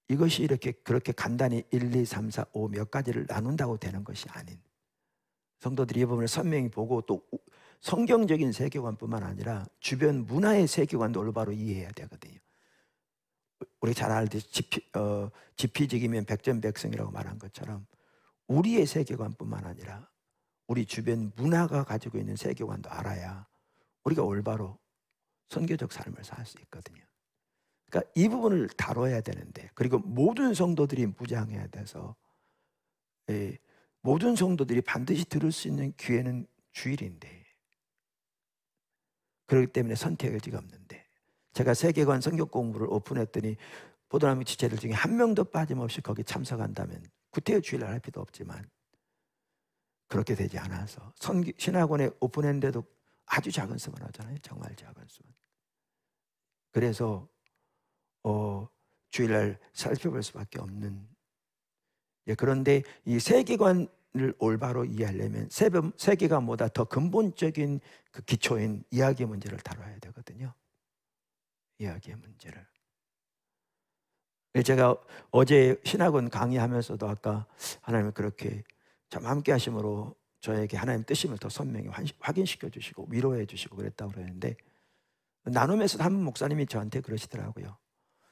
이것이 이렇게 그렇게 간단히 1, 2, 3, 4, 5 몇 가지를 나눈다고 되는 것이 아닌, 성도들이 이 부분을 선명히 보고 또 성경적인 세계관뿐만 아니라 주변 문화의 세계관도 올바로 이해해야 되거든요. 우리 잘 알듯이 지피지기면 백전백승이라고 말한 것처럼 우리의 세계관뿐만 아니라 우리 주변 문화가 가지고 있는 세계관도 알아야 우리가 올바로 선교적 삶을 살 수 있거든요. 그러니까 이 부분을 다뤄야 되는데, 그리고 모든 성도들이 무장해야 돼서 모든 성도들이 반드시 들을 수 있는 기회는 주일인데, 그렇기 때문에 선택의 여지가 없는데, 제가 세계관 성경 공부를 오픈했더니 보도나무 지체들 중에 한 명도 빠짐없이 거기 참석한다면 구태여 주일날 할 필요도 없지만 그렇게 되지 않아서 신학원에 오픈했는데도 아주 작은 수만 하잖아요. 정말 작은 수만. 그래서 주일날 살펴볼 수밖에 없는. 그런데 이 세계관을 올바로 이해하려면 세계관보다 더 근본적인 그 기초인 이야기의 문제를 다뤄야 되거든요. 이야기의 문제를. 제가 어제 신학원 강의하면서도 아까 하나님이 그렇게 참 함께 하심으로 저에게 하나님 뜻임을 더 선명히 확인시켜 주시고 위로해 주시고 그랬다고 그러는데, 나눔에서 한 목사님이 저한테 그러시더라고요.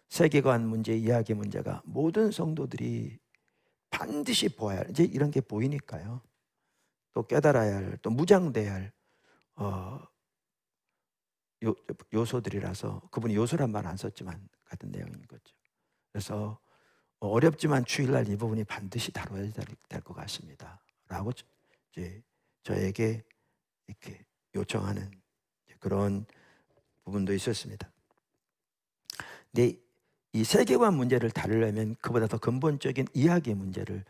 세계관 문제, 이야기 문제가 모든 성도들이 반드시 보아야 할, 이제 이런 게 보이니까요. 또 깨달아야 할, 또 무장돼야 할 요소들이라서, 그분이 요소란 말 안 썼지만 같은 내용인 거죠. 그래서 어렵지만 주일날 이 부분이 반드시 다뤄야 될 것 같습니다 라고 이제 저에게 이렇게 요청하는 그런 부분도 있었습니다. 근데 이 세계관 문제를 다루려면 그보다 더 근본적인 이야기의 문제를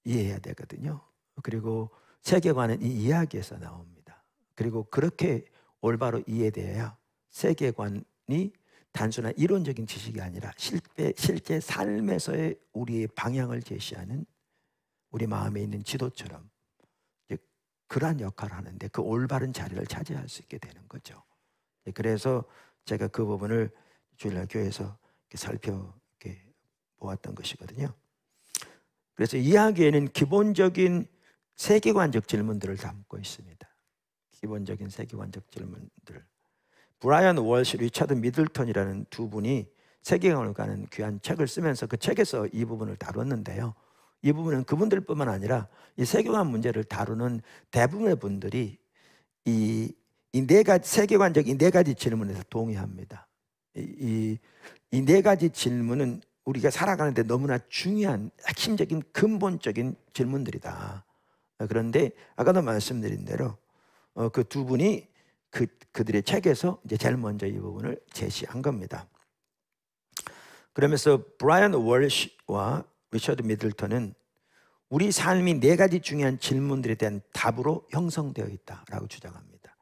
이해해야 되거든요. 그리고 세계관은 이 이야기에서 나옵니다. 그리고 그렇게 올바로 이해돼야 세계관이 단순한 이론적인 지식이 아니라 실제 삶에서의 우리의 방향을 제시하는 우리 마음에 있는 지도처럼 그러한 역할을 하는데 그 올바른 자리를 차지할 수 있게 되는 거죠. 그래서 제가 그 부분을 주일날 교회에서 살펴보았던 것이거든요. 그래서 이야기에는 기본적인 세계관적 질문들을 담고 있습니다. 기본적인 세계관적 질문들. 브라이언 월시, 리차드 미들턴이라는 두 분이 세계관을 가는 귀한 책을 쓰면서 그 책에서 이 부분을 다뤘는데요. 이 부분은 그분들뿐만 아니라 이 세계관 문제를 다루는 대부분의 분들이 이 네 가지 세계관적 이 네 가지 질문에서 동의합니다. 이 네 가지 질문은 우리가 살아가는데 너무나 중요한 핵심적인 근본적인 질문들이다. 그런데 아까도 말씀드린 대로 그 두 분이 그들의 책에서 이제 제일 먼저 이 부분을 제시한 겁니다. 그러면서 브라이언 월시와 리처드 미들턴은 우리 삶이 네 가지 중요한 질문들에 대한 답으로 형성되어 있다라고 주장합니다.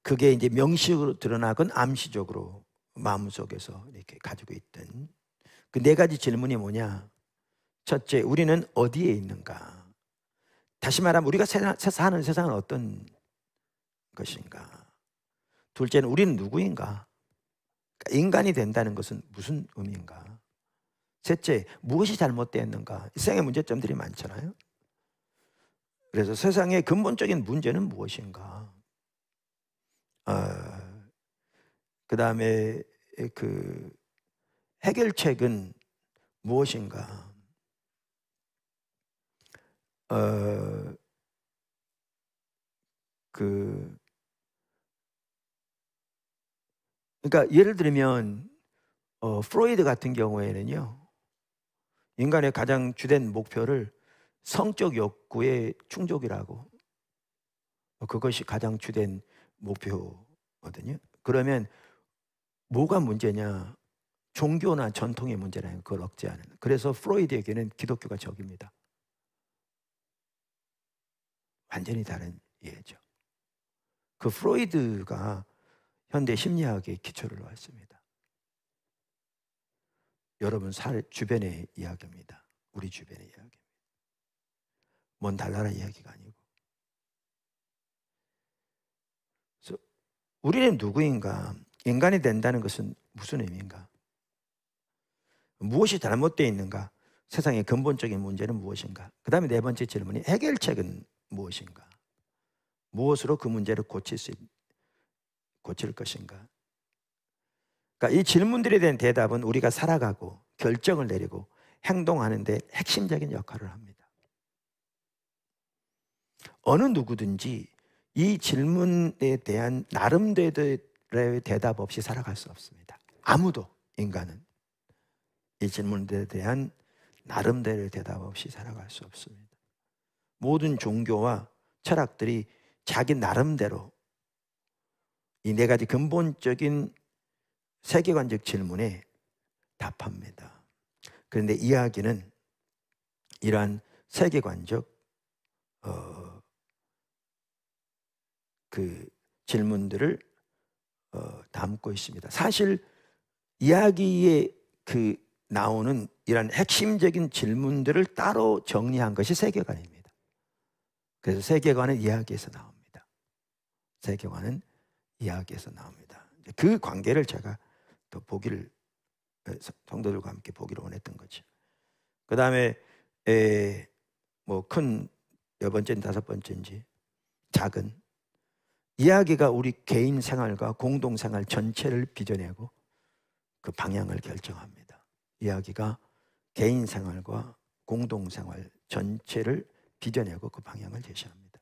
그게 이제 명시적으로 드러나건 암시적으로 마음속에서 이렇게 가지고 있던 그 네 가지 질문이 뭐냐? 첫째, 우리는 어디에 있는가? 다시 말하면 우리가 사는 세상은 어떤 것인가? 둘째는 우리는 누구인가? 인간이 된다는 것은 무슨 의미인가? 셋째, 무엇이 잘못되었는가? 이 세상의 문제점들이 많잖아요. 그래서 세상의 근본적인 문제는 무엇인가? 그 다음에 그 해결책은 무엇인가? 그러니까 예를 들면 프로이드 같은 경우에는요, 인간의 가장 주된 목표를 성적 욕구의 충족이라고, 그것이 가장 주된 목표거든요. 그러면 뭐가 문제냐? 종교나 전통의 문제라는 그걸 억제하는. 그래서 프로이드에게는 기독교가 적입니다. 완전히 다른 이해죠. 그 프로이드가 현대 심리학의 기초를 놓았습니다. 여러분 주변의 이야기입니다. 우리 주변의 이야기입니다. 먼 달나라 이야기가 아니고. 그래서 우리는 누구인가? 인간이 된다는 것은 무슨 의미인가? 무엇이 잘못되어 있는가? 세상의 근본적인 문제는 무엇인가? 그 다음에 네 번째 질문이 해결책은 무엇인가? 무엇으로 그 문제를 고칠 것인가? 그러니까 이 질문들에 대한 대답은 우리가 살아가고 결정을 내리고 행동하는 데 핵심적인 역할을 합니다. 어느 누구든지 이 질문에 대한 나름대로의 대답 없이 살아갈 수 없습니다. 아무도 인간은 이 질문에 대한 나름대로의 대답 없이 살아갈 수 없습니다. 모든 종교와 철학들이 자기 나름대로 이 네 가지 근본적인 세계관적 질문에 답합니다. 그런데 이야기는 이러한 세계관적 그 질문들을 담고 있습니다. 사실 이야기에 나오는 이런 핵심적인 질문들을 따로 정리한 것이 세계관입니다. 그래서 세계관은 이야기에서 나옵니다. 세계관은 이야기에서 나옵니다. 그 관계를 제가 또 성도들과 함께 보기를 원했던 거죠. 그 다음에 뭐 큰 몇 번째인지 다섯 번째인지 작은 이야기가 우리 개인 생활과 공동 생활 전체를 빚어내고 그 방향을 결정합니다. 이야기가 개인 생활과 공동 생활 전체를 빚어내고 그 방향을 제시합니다.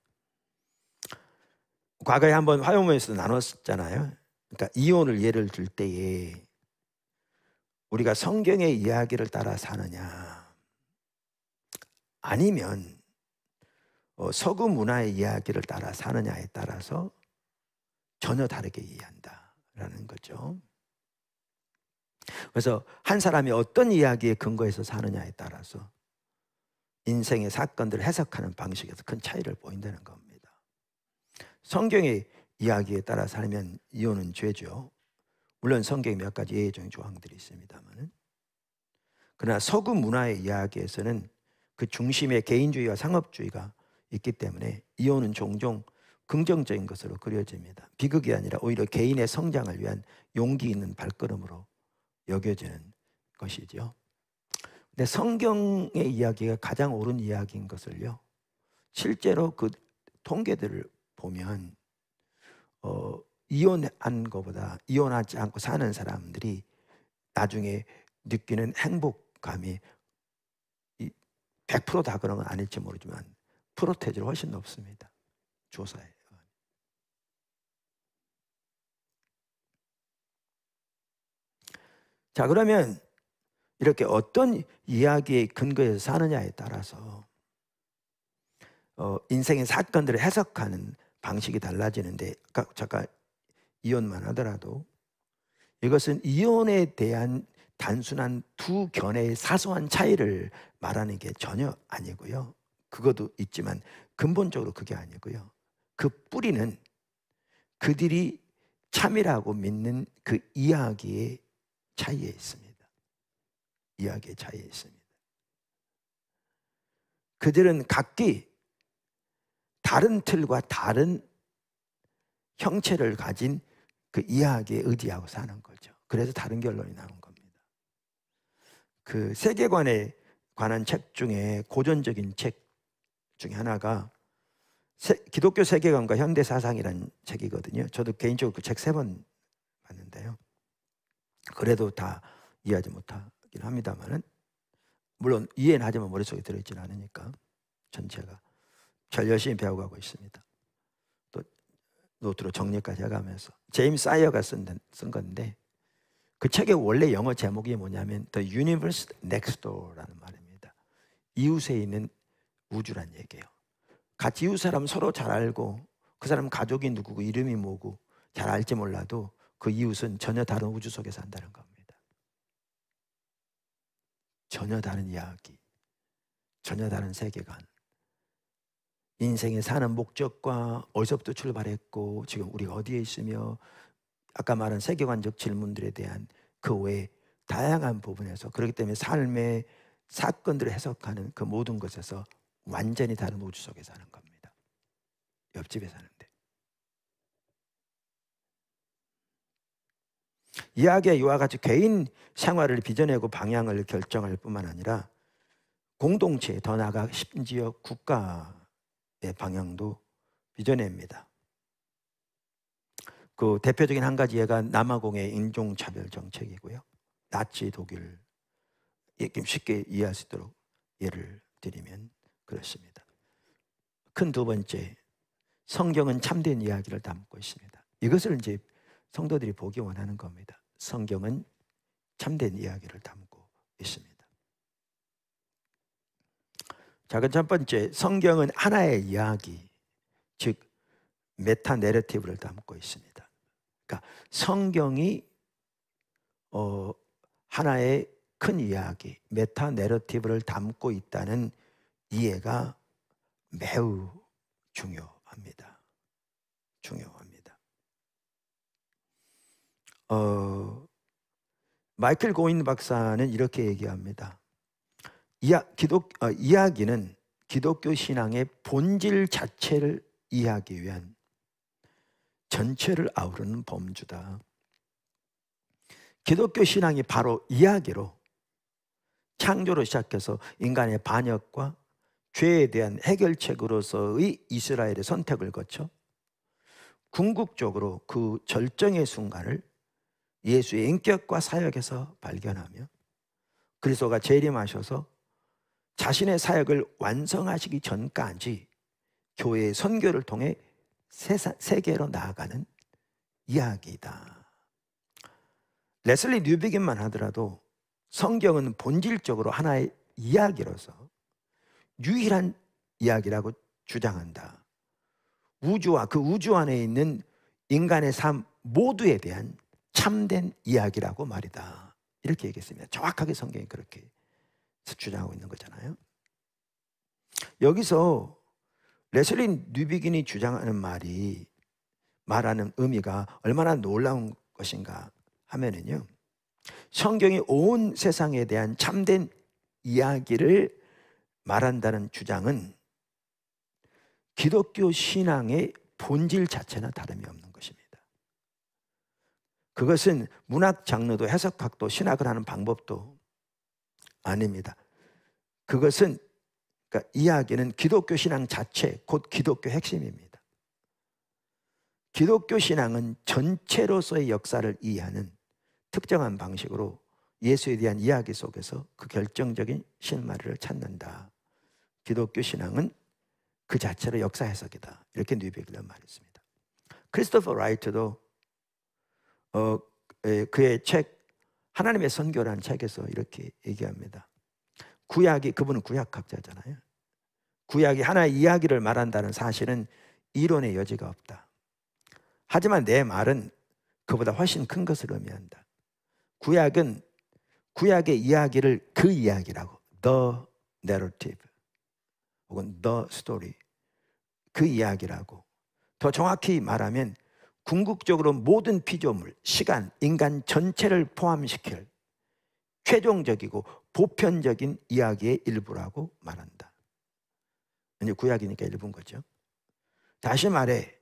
과거에 한번 화요모에서 나눴잖아요. 그러니까 이혼을 예를 들 때에 우리가 성경의 이야기를 따라 사느냐 아니면 서구 문화의 이야기를 따라 사느냐에 따라서 전혀 다르게 이해한다라는 거죠. 그래서 한 사람이 어떤 이야기에 근거해서 사느냐에 따라서 인생의 사건들을 해석하는 방식에서 큰 차이를 보인다는 겁니다. 성경의 이야기에 따라 살면 이혼은 죄죠. 물론 성경에 몇 가지 예외적인 조항들이 있습니다만, 그러나 서구 문화의 이야기에서는 그 중심에 개인주의와 상업주의가 있기 때문에 이혼은 종종 긍정적인 것으로 그려집니다. 비극이 아니라 오히려 개인의 성장을 위한 용기 있는 발걸음으로 여겨지는 것이죠. 근데 성경의 이야기가 가장 옳은 이야기인 것을요, 실제로 그 통계들을 보면 이혼한 것보다 이혼하지 않고 사는 사람들이 나중에 느끼는 행복감이 100%다 그런 건 아닐지 모르지만 프로테이지로 훨씬 높습니다. 조사에. 자, 그러면 이렇게 어떤 이야기의 근거에서 사느냐에 따라서 인생의 사건들을 해석하는 방식이 달라지는데, 잠깐 이혼만 하더라도 이것은 이혼에 대한 단순한 두 견해의 사소한 차이를 말하는 게 전혀 아니고요. 그것도 있지만 근본적으로 그게 아니고요. 그 뿌리는 그들이 참이라고 믿는 그 이야기의 차이에 있습니다. 이야기의 차이에 있습니다. 그들은 각기 다른 틀과 다른 형체를 가진 그 이야기에 의지하고 사는 거죠. 그래서 다른 결론이 나온 겁니다. 그 세계관에 관한 책 중에 고전적인 책 중에 하나가 기독교 세계관과 현대 사상이라는 책이거든요. 저도 개인적으로 그 책 3번 봤는데요. 그래도 다 이해하지 못하긴 합니다만은, 물론 이해는 하지만 머릿속에 들어있지는 않으니까 전체가 잘 열심히 배워가고 있습니다. 또 노트로 정리까지 해가면서 제임스 사이어가 쓴 건데, 그 책의 원래 영어 제목이 뭐냐면 The Universe Next Door라는 말입니다. 이웃에 있는 우주란 얘기예요. 같이 이웃 사람 서로 잘 알고 그 사람 가족이 누구고 이름이 뭐고 잘 알지 몰라도 그 이웃은 전혀 다른 우주 속에 산다는 겁니다. 전혀 다른 이야기, 전혀 다른 세계관. 인생에 사는 목적과 어디서부터 출발했고 지금 우리가 어디에 있으며, 아까 말한 세계관적 질문들에 대한 그 외에 다양한 부분에서, 그렇기 때문에 삶의 사건들을 해석하는 그 모든 것에서 완전히 다른 우주 속에 사는 겁니다. 옆집에 사는데. 이야기가 이와 같이 개인 생활을 빚어내고 방향을 결정할 뿐만 아니라 공동체, 더 나아가 심지어 국가의 방향도 빚어냅니다. 그 대표적인 한 가지 예가 남아공의 인종차별 정책이고요. 나치 독일, 쉽게 이해할 수 있도록 예를 드리면 그렇습니다. 큰 두 번째, 성경은 참된 이야기를 담고 있습니다. 이것을 이제 성도들이 보기 원하는 겁니다. 성경은 참된 이야기를 담고 있습니다. 자, 그 첫 번째, 성경은 하나의 이야기, 즉 메타 내러티브를 담고 있습니다. 그러니까 성경이 하나의 큰 이야기, 메타 내러티브를 담고 있다는 이해가 매우 중요합니다. 마이클 고인 박사는 이렇게 얘기합니다. 이야기는 기독교 신앙의 본질 자체를 이해하기 위한 전체를 아우르는 범주다. 기독교 신앙이 바로 이야기로 창조로 시작해서 인간의 반역과 죄에 대한 해결책으로서의 이스라엘의 선택을 거쳐 궁극적으로 그 절정의 순간을 예수의 인격과 사역에서 발견하며 그리스도가 재림하셔서 자신의 사역을 완성하시기 전까지 교회의 선교를 통해 세계로 나아가는 이야기이다. 레슬리 뉴비긴만 하더라도 성경은 본질적으로 하나의 이야기로서 유일한 이야기라고 주장한다. 우주와 그 우주 안에 있는 인간의 삶 모두에 대한 참된 이야기라고 말이다. 이렇게 얘기했습니다. 정확하게 성경이 그렇게 주장하고 있는 거잖아요. 여기서 레슬리 뉴비긴이 주장하는 말하는 의미가 얼마나 놀라운 것인가 하면은요, 성경이 온 세상에 대한 참된 이야기를 말한다는 주장은 기독교 신앙의 본질 자체나 다름이 없는 것입니다. 그것은 문학 장르도 해석학도 신학을 하는 방법도 아닙니다. 그것은 그러니까 이야기는 기독교 신앙 자체, 곧 기독교 핵심입니다. 기독교 신앙은 전체로서의 역사를 이해하는 특정한 방식으로 예수에 대한 이야기 속에서 그 결정적인 실마리를 찾는다. 기독교 신앙은 그 자체로 역사 해석이다. 이렇게 뉴비긴은 말했습니다. 크리스토퍼 라이트도 그의 책 하나님의 선교라는 책에서 이렇게 얘기합니다. 그분은 구약학자잖아요. 구약이 하나의 이야기를 말한다는 사실은 이론의 여지가 없다. 하지만 내 말은 그보다 훨씬 큰 것을 의미한다. 구약은 구약의 이야기를 그 이야기라고, the narrative 혹은 the story, 그 이야기라고. 더 정확히 말하면 궁극적으로 모든 피조물, 시간, 인간 전체를 포함시킬 최종적이고 보편적인 이야기의 일부라고 말한다. 이제 구약이니까 일부인 거죠. 다시 말해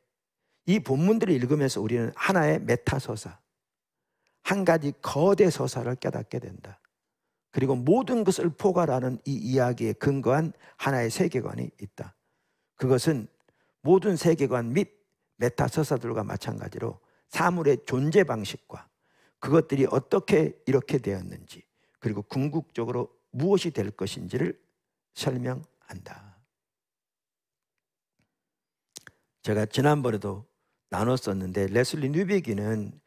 이 본문들을 읽으면서 우리는 하나의 메타서사, 한 가지 거대 서사를 깨닫게 된다. 그리고 모든 것을 포괄하는 이 이야기에 근거한 하나의 세계관이 있다. 그것은 모든 세계관 및 메타서사들과 마찬가지로 사물의 존재 방식과 그것들이 어떻게 이렇게 되었는지, 그리고 궁극적으로 무엇이 될 것인지를 설명한다. 제가 지난번에도 나눴었는데, 레슬리 뉴비긴은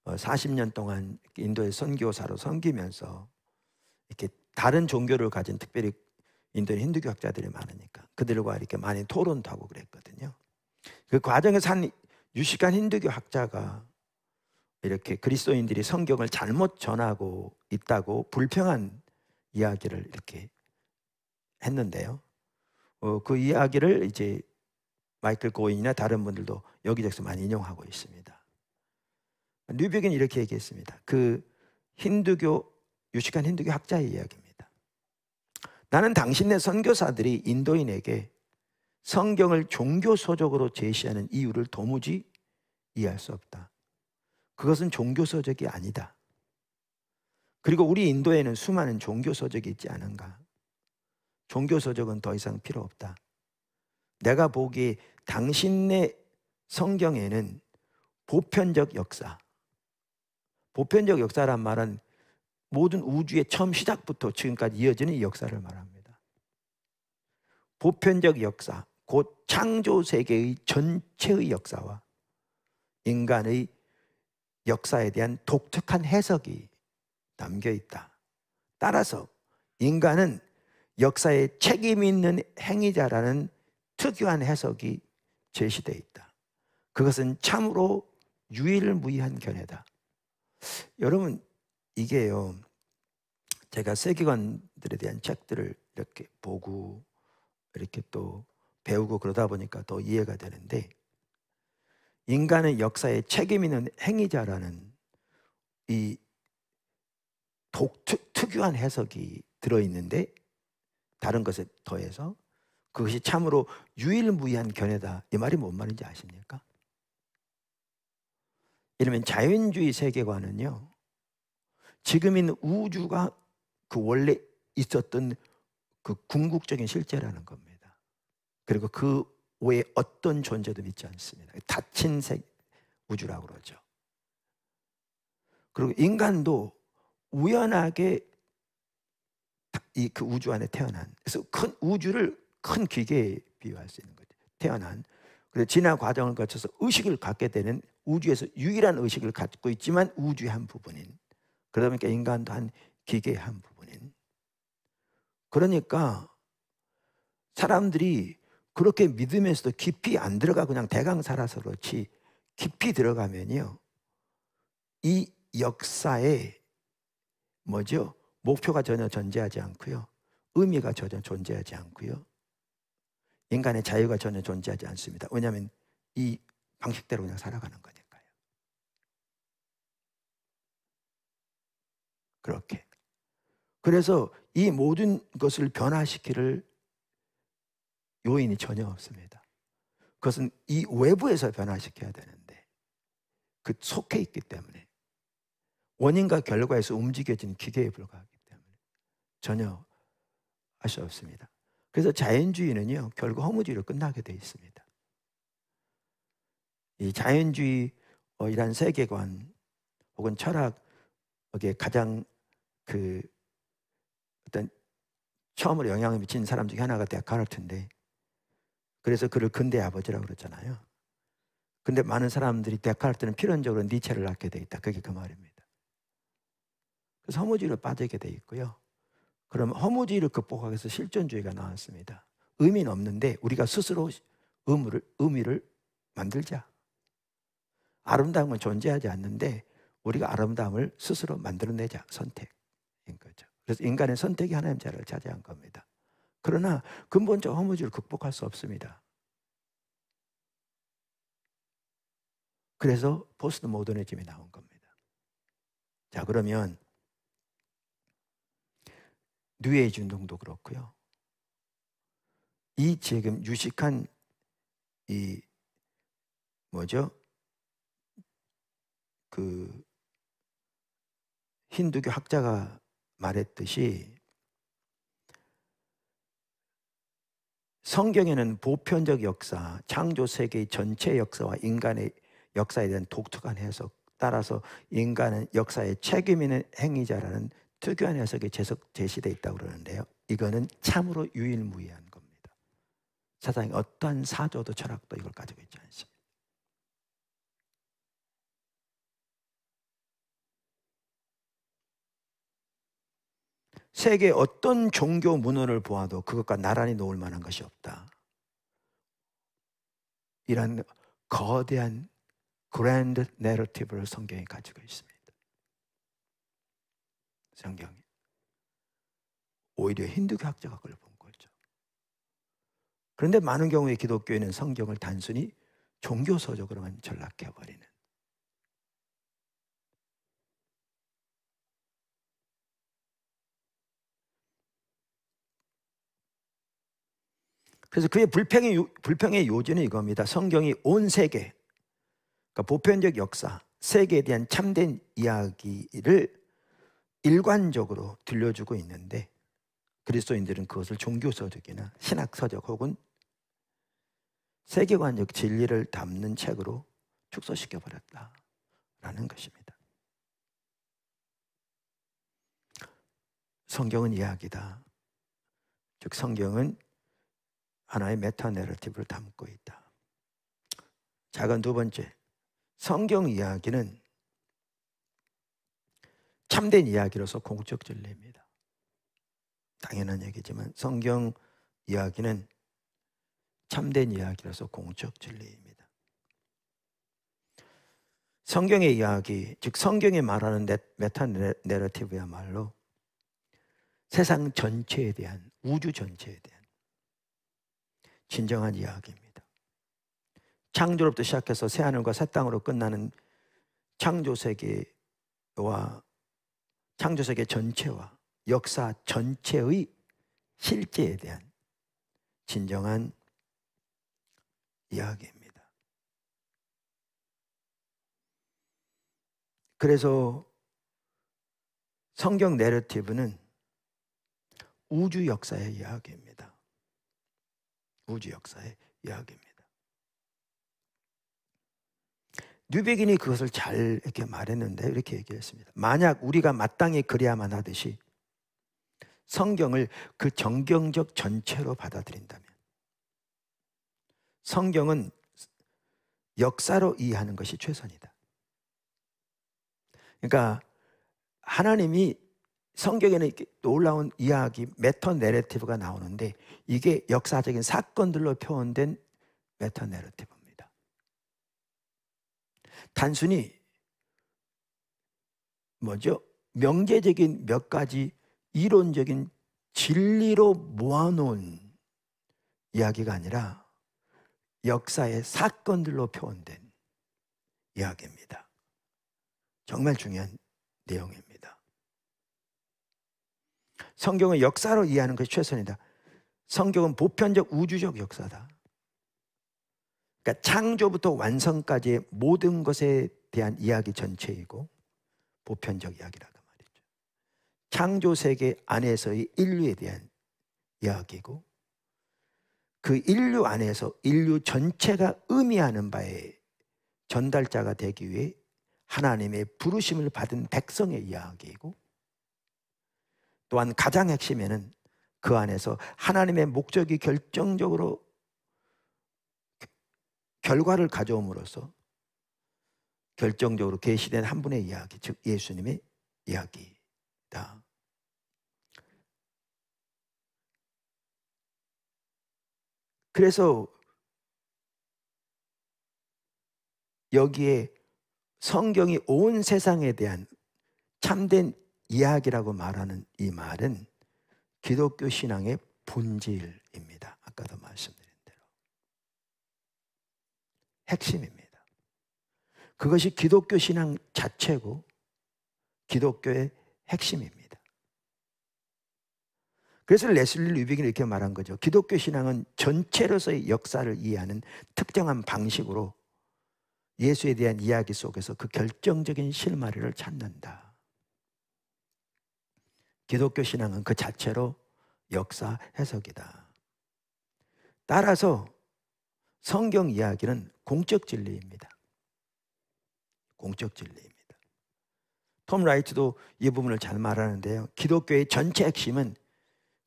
40년 동안 인도의 선교사로 섬기면서 이렇게 다른 종교를 가진, 특별히 인도의 힌두교 학자들이 많으니까 그들과 이렇게 많이 토론도 하고 그랬거든요. 그 과정에서 한 유식한 힌두교 학자가 이렇게 그리스도인들이 성경을 잘못 전하고 있다고 불평한 이야기를 이렇게 했는데요. 그 이야기를 이제 마이클 고인이나 다른 분들도 여기저기서 많이 인용하고 있습니다. 뉴비긴이 이렇게 얘기했습니다. 그 유식한 힌두교 학자의 이야기입니다. 나는 당신네 선교사들이 인도인에게 성경을 종교 서적으로 제시하는 이유를 도무지 이해할 수 없다. 그것은 종교 서적이 아니다. 그리고 우리 인도에는 수많은 종교 서적이 있지 않은가? 종교 서적은 더 이상 필요 없다. 내가 보기에 당신네 성경에는 보편적 역사란 말은 모든 우주의 처음 시작부터 지금까지 이어지는 이 역사를 말합니다. 보편적 역사, 곧 창조 세계의 전체의 역사와 인간의 역사에 대한 독특한 해석이 담겨 있다. 따라서 인간은 역사에 책임 있는 행위자라는 특유한 해석이 제시되어 있다. 그것은 참으로 유일무이한 견해다. 여러분, 이게요, 제가 세계관들에 대한 책들을 이렇게 보고 이렇게 또 배우고 그러다 보니까 더 이해가 되는데, 인간은 역사에 책임 있는 행위자라는 이 특유한 해석이 들어있는데, 다른 것에 더해서 그것이 참으로 유일무이한 견해다. 이 말이 뭔 말인지 아십니까? 이러면 자연주의 세계관은요, 지금 있는 우주가 그 원래 있었던 그 궁극적인 실제라는 겁니다. 그리고 그 외에 어떤 존재도 믿지 않습니다. 닫힌 우주라고 그러죠. 그리고 인간도 우연하게 그 우주 안에 태어난, 그래서 큰 우주를 큰 기계에 비유할 수 있는 거죠. 태어난, 그래서 진화 과정을 거쳐서 의식을 갖게 되는, 우주에서 유일한 의식을 갖고 있지만 우주의 한 부분인, 그러다 보니까 인간도 한 기계의 한 부분인. 그러니까 사람들이 그렇게 믿으면서도 깊이 안 들어가 그냥 대강 살아서 그렇지, 깊이 들어가면요, 이 역사에 뭐죠? 목표가 전혀 존재하지 않고요, 의미가 전혀 존재하지 않고요, 인간의 자유가 전혀 존재하지 않습니다. 왜냐하면 이 방식대로 그냥 살아가는 거니까요. 그렇게. 그래서 이 모든 것을 변화시킬 요인이 전혀 없습니다. 그것은 이 외부에서 변화시켜야 되는데 그 속해 있기 때문에, 원인과 결과에서 움직여지는 기계에 불과하기 때문에 전혀 할 수 없습니다. 그래서 자연주의는요, 결국 허무주의로 끝나게 돼 있습니다. 이 자연주의란 세계관 혹은 철학에 가장 어떤 처음으로 영향을 미친 사람 중에 하나가 데카르트인데, 그래서 그를 근대의 아버지라고 그랬잖아요. 근데 많은 사람들이 데카르트는 필연적으로 니체를 낳게 돼 있다, 그게 그 말입니다. 그래서 허무주의로 빠지게 돼 있고요. 그럼 허무주의를 극복하기 위해서 실존주의가 나왔습니다. 의미는 없는데 우리가 스스로 의미를 만들자. 아름다움은 존재하지 않는데 우리가 아름다움을 스스로 만들어내자. 선택인 거죠. 그래서 인간의 선택이 하나님 자리를 차지한 겁니다. 그러나 근본적 허무주의를 극복할 수 없습니다. 그래서 포스트 모더니즘이 나온 겁니다. 자, 그러면 뉴에이지 운동도 그렇고요, 이 지금 유식한 이 뭐죠? 그 힌두교 학자가 말했듯이 성경에는 보편적 역사, 창조 세계의 전체 역사와 인간의 역사에 대한 독특한 해석, 따라서 인간은 역사에 책임 있는 행위자라는 특유한 해석이 제시되어 있다고 그러는데요, 이거는 참으로 유일무이한 겁니다. 세상에 어떠한 사조도 철학도 이걸 가지고 있지 않습니다. 세계 어떤 종교 문헌을 보아도 그것과 나란히 놓을 만한 것이 없다. 이런 거대한 그랜드 내러티브를 성경이 가지고 있습니다. 성경이. 오히려 힌두교 학자가 그걸 본 거죠. 그런데 많은 경우에 기독교인은 성경을 단순히 종교서적으로만 전락해버리는, 그래서 그의 불평의 요지는 이겁니다. 성경이 온 세계, 그러니까 보편적 역사, 세계에 대한 참된 이야기를 일관적으로 들려주고 있는데 그리스도인들은 그것을 종교서적이나 신학서적 혹은 세계관적 진리를 담는 책으로 축소시켜버렸다라는 것입니다. 성경은 이야기다. 즉 성경은 하나의 메타 내러티브를 담고 있다. 작은 두 번째, 성경 이야기는 참된 이야기로서 공적 진리입니다. 당연한 얘기지만 성경 이야기는 참된 이야기로서 공적 진리입니다. 성경의 이야기, 즉 성경이 말하는 메타 내러티브야말로 세상 전체에 대한, 우주 전체에 대한 진정한 이야기입니다. 창조로부터 시작해서 새하늘과 새 땅으로 끝나는 창조세계와 창조세계 전체와 역사 전체의 실제에 대한 진정한 이야기입니다. 그래서 성경 내러티브는 우주 역사의 이야기입니다. 우주 역사의 이야기입니다. 뉴베긴이 그것을 잘 이렇게 말했는데 이렇게 얘기했습니다. 만약 우리가 마땅히 그래야만 하듯이 성경을 그 정경적 전체로 받아들인다면 성경은 역사로 이해하는 것이 최선이다. 그러니까 하나님이 성경에는 이렇게 놀라운 이야기, 메타 내러티브가 나오는데 이게 역사적인 사건들로 표현된 메타 내러티브입니다. 단순히 명제적인 몇 가지 이론적인 진리로 모아놓은 이야기가 아니라 역사의 사건들로 표현된 이야기입니다. 정말 중요한 내용입니다. 성경은 역사로 이해하는 것이 최선이다. 성경은 보편적 우주적 역사다. 그러니까 창조부터 완성까지의 모든 것에 대한 이야기 전체이고 보편적 이야기라고 말이죠. 창조 세계 안에서의 인류에 대한 이야기고 그 인류 안에서 인류 전체가 의미하는 바에 전달자가 되기 위해 하나님의 부르심을 받은 백성의 이야기이고 또한 가장 핵심에는 그 안에서 하나님의 목적이 결정적으로 결과를 가져옴으로써 결정적으로 계시된 한 분의 이야기, 즉 예수님의 이야기다. 그래서 여기에 성경이 온 세상에 대한 참된 이야기라고 말하는 이 말은 기독교 신앙의 본질입니다. 아까도 말씀드린 대로 핵심입니다. 그것이 기독교 신앙 자체고 기독교의 핵심입니다. 그래서 레슬리 류빅이 이렇게 말한 거죠. 기독교 신앙은 전체로서의 역사를 이해하는 특정한 방식으로 예수에 대한 이야기 속에서 그 결정적인 실마리를 찾는다. 기독교 신앙은 그 자체로 역사 해석이다. 따라서 성경 이야기는 공적 진리입니다. 공적 진리입니다. 톰 라이트도 이 부분을 잘 말하는데요. 기독교의 전체 핵심은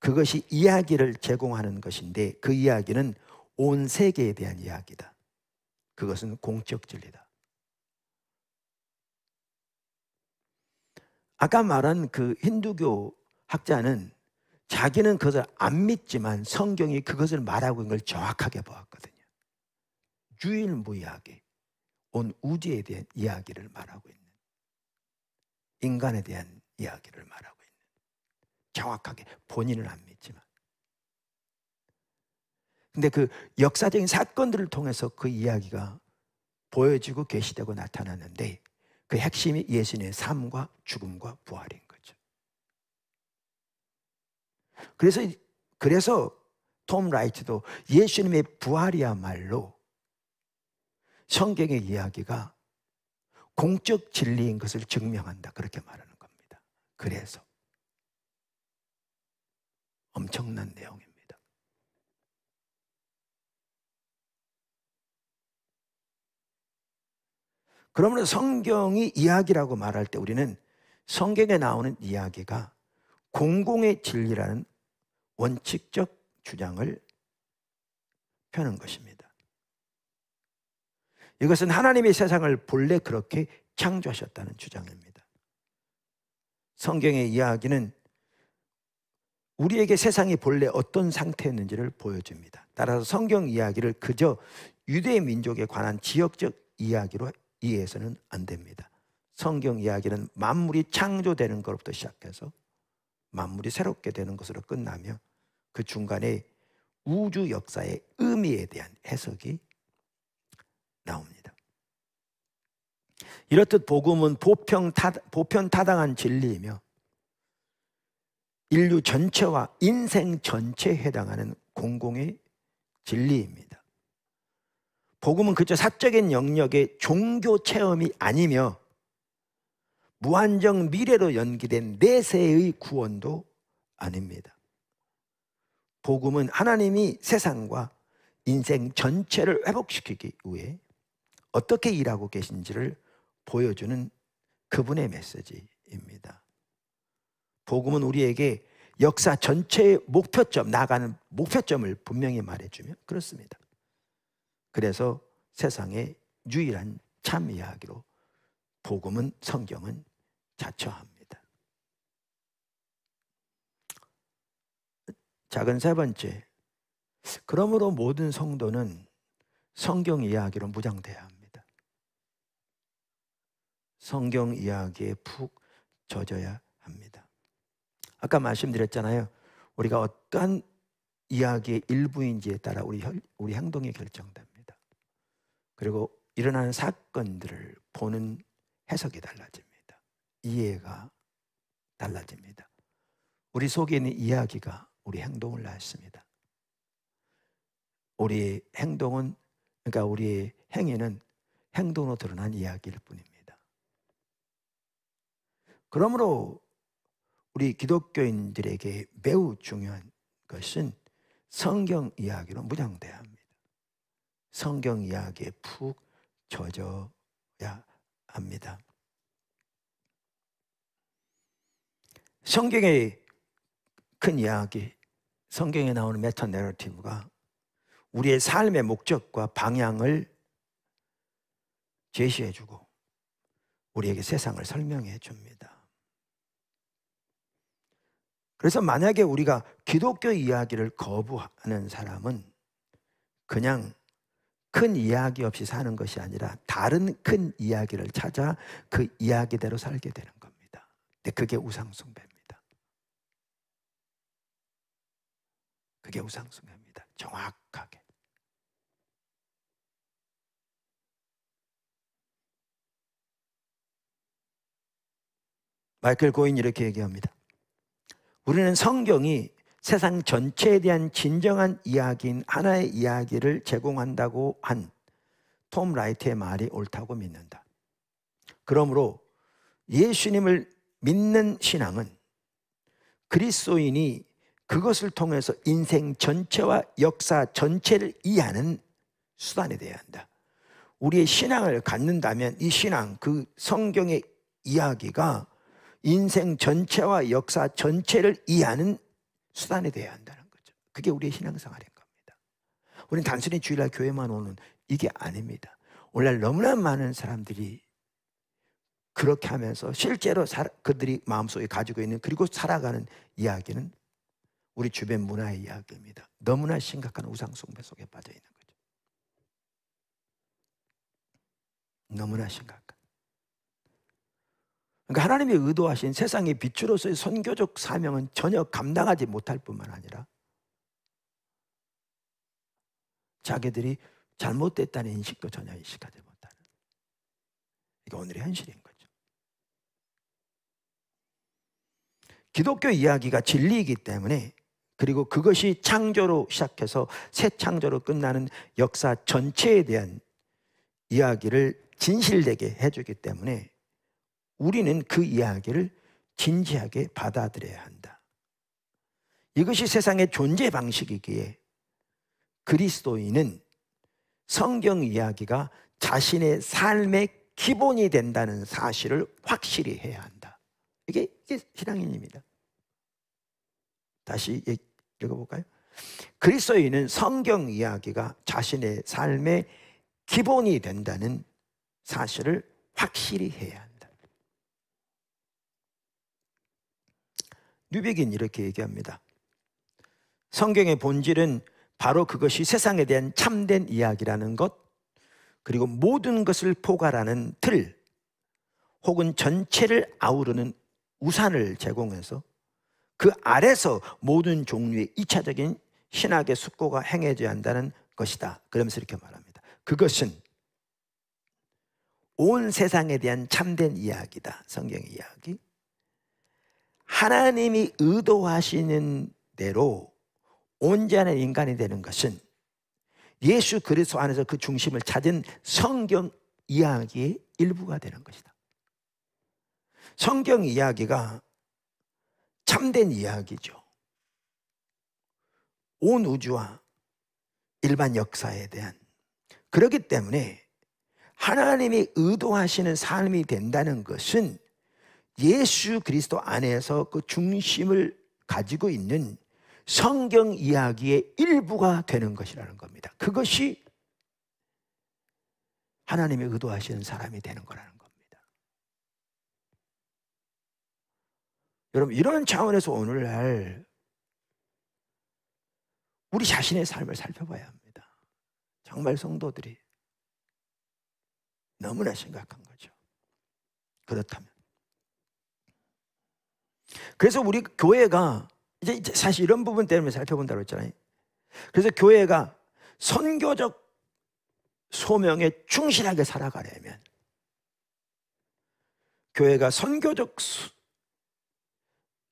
그것이 이야기를 제공하는 것인데 그 이야기는 온 세계에 대한 이야기다. 그것은 공적 진리다. 아까 말한 그 힌두교 학자는 자기는 그것을 안 믿지만 성경이 그것을 말하고 있는 걸 정확하게 보았거든요. 유일무이하게 온 우주에 대한 이야기를 말하고 있는, 인간에 대한 이야기를 말하고 있는, 정확하게 본인은 안 믿지만. 근데 그 역사적인 사건들을 통해서 그 이야기가 보여지고 계시되고 나타나는데 그 핵심이 예수님의 삶과 죽음과 부활인 거죠. 그래서 톰 라이트도 예수님의 부활이야말로 성경의 이야기가 공적 진리인 것을 증명한다, 그렇게 말하는 겁니다. 그래서 엄청난 내용입니다. 그러므로 성경이 이야기라고 말할 때 우리는 성경에 나오는 이야기가 공공의 진리라는 원칙적 주장을 펴는 것입니다. 이것은 하나님의 세상을 본래 그렇게 창조하셨다는 주장입니다. 성경의 이야기는 우리에게 세상이 본래 어떤 상태였는지를 보여줍니다. 따라서 성경 이야기를 그저 유대 민족에 관한 지역적 이야기로 이해해서는 안 됩니다. 성경 이야기는 만물이 창조되는 것부터 시작해서 만물이 새롭게 되는 것으로 끝나며 그 중간에 우주 역사의 의미에 대한 해석이 나옵니다. 이렇듯 복음은 보편타당한 진리이며 인류 전체와 인생 전체에 해당하는 공공의 진리입니다. 복음은 그저 사적인 영역의 종교 체험이 아니며 무한정 미래로 연기된 내세의 구원도 아닙니다. 복음은 하나님이 세상과 인생 전체를 회복시키기 위해 어떻게 일하고 계신지를 보여주는 그분의 메시지입니다. 복음은 우리에게 역사 전체의 목표점, 나아가는 목표점을 분명히 말해주며 그렇습니다. 그래서 세상의 유일한 참 이야기로 복음은, 성경은 자처합니다. 작은 세 번째, 그러므로 모든 성도는 성경 이야기로 무장돼야 합니다. 성경 이야기에 푹 젖어야 합니다. 아까 말씀드렸잖아요. 우리가 어떠한 이야기의 일부인지에 따라 우리 행동이 결정됩니다. 그리고 일어나는 사건들을 보는 해석이 달라집니다. 이해가 달라집니다. 우리 속에 있는 이야기가 우리 행동을 낳습니다. 우리의 행동은, 그러니까 우리의 행위는 행동으로 드러난 이야기일 뿐입니다. 그러므로 우리 기독교인들에게 매우 중요한 것은 성경 이야기로 무장돼야 합니다. 성경 이야기에 푹 젖어야 합니다. 성경의 큰 이야기, 성경에 나오는 메타 내러티브가 우리의 삶의 목적과 방향을 제시해주고 우리에게 세상을 설명해 줍니다. 그래서 만약에 우리가 기독교 이야기를 거부하는 사람은 그냥 큰 이야기 없이 사는 것이 아니라 다른 큰 이야기를 찾아 그 이야기대로 살게 되는 겁니다. 근데 그게 우상숭배입니다. 그게 우상숭배입니다. 정확하게. 마이클 고인이 이렇게 얘기합니다. 우리는 성경이 세상 전체에 대한 진정한 이야기인 하나의 이야기를 제공한다고 한 톰 라이트의 말이 옳다고 믿는다. 그러므로 예수님을 믿는 신앙은 그리스도인이 그것을 통해서 인생 전체와 역사 전체를 이해하는 수단이 되어야 한다. 우리의 신앙을 갖는다면 이 신앙, 그 성경의 이야기가 인생 전체와 역사 전체를 이해하는 수단이 되어야 한다는 거죠. 그게 우리의 신앙생활인 겁니다. 우리는 단순히 주일날 교회만 오는 이게 아닙니다. 오늘날 너무나 많은 사람들이 그렇게 하면서 실제로 그들이 마음속에 가지고 있는 그리고 살아가는 이야기는 우리 주변 문화의 이야기입니다. 너무나 심각한 우상숭배 속에 빠져 있는 거죠. 너무나 심각한. 그러니까 하나님이 의도하신 세상의 빛으로서의 선교적 사명은 전혀 감당하지 못할 뿐만 아니라 자기들이 잘못됐다는 인식도 전혀 인식하지 못하는, 이게 오늘의 현실인 거죠. 기독교 이야기가 진리이기 때문에, 그리고 그것이 창조로 시작해서 새 창조로 끝나는 역사 전체에 대한 이야기를 진실되게 해주기 때문에 우리는 그 이야기를 진지하게 받아들여야 한다. 이것이 세상의 존재 방식이기에 그리스도인은 성경 이야기가 자신의 삶의 기본이 된다는 사실을 확실히 해야 한다. 이게 신앙인입니다. 다시 읽어볼까요? 그리스도인은 성경 이야기가 자신의 삶의 기본이 된다는 사실을 확실히 해야 한다. 뉴백인 이렇게 얘기합니다. 성경의 본질은 바로 그것이 세상에 대한 참된 이야기라는 것, 그리고 모든 것을 포괄하는 틀 혹은 전체를 아우르는 우산을 제공해서 그 아래서 모든 종류의 2차적인 신학의 숙고가 행해져야 한다는 것이다. 그러면서 이렇게 말합니다. 그것은 온 세상에 대한 참된 이야기다. 성경의 이야기. 하나님이 의도하시는 대로 온전한 인간이 되는 것은 예수 그리스도 안에서 그 중심을 찾은 성경 이야기의 일부가 되는 것이다. 성경 이야기가 참된 이야기죠. 온 우주와 일반 역사에 대한. 그렇기 때문에 하나님이 의도하시는 삶이 된다는 것은 예수 그리스도 안에서 그 중심을 가지고 있는 성경 이야기의 일부가 되는 것이라는 겁니다. 그것이 하나님이 의도하시는 사람이 되는 거라는 겁니다. 여러분, 이런 차원에서 오늘날 우리 자신의 삶을 살펴봐야 합니다. 정말 성도들이 너무나 심각한 거죠. 그렇다면. 그래서 우리 교회가 이제 사실 이런 부분 때문에 살펴본다고 했잖아요. 그래서 교회가 선교적 소명에 충실하게 살아가려면, 교회가 선교적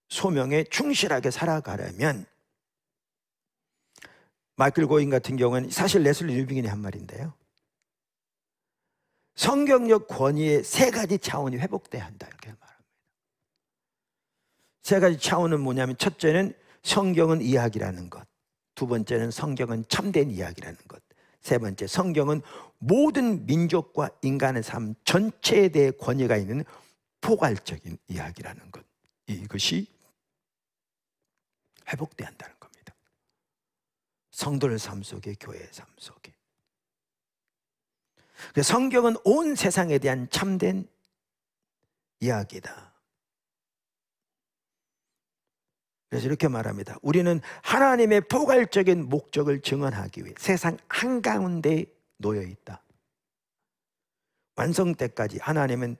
소명에 충실하게 살아가려면, 마이클 고인 같은 경우는 사실 레슬리 뉴비긴이 한 말인데요, 성경적 권위의 세 가지 차원이 회복돼야 한다, 이렇게 말합니다. 세 가지 차원은 뭐냐면, 첫째는 성경은 이야기라는 것, 두 번째는 성경은 참된 이야기라는 것, 세 번째 성경은 모든 민족과 인간의 삶 전체에 대해 권위가 있는 포괄적인 이야기라는 것, 이것이 회복돼야 한다는 겁니다. 성도의 삶 속에, 교회의 삶 속에. 성경은 온 세상에 대한 참된 이야기다. 그래서 이렇게 말합니다. 우리는 하나님의 포괄적인 목적을 증언하기 위해 세상 한가운데 놓여 있다. 완성 때까지 하나님의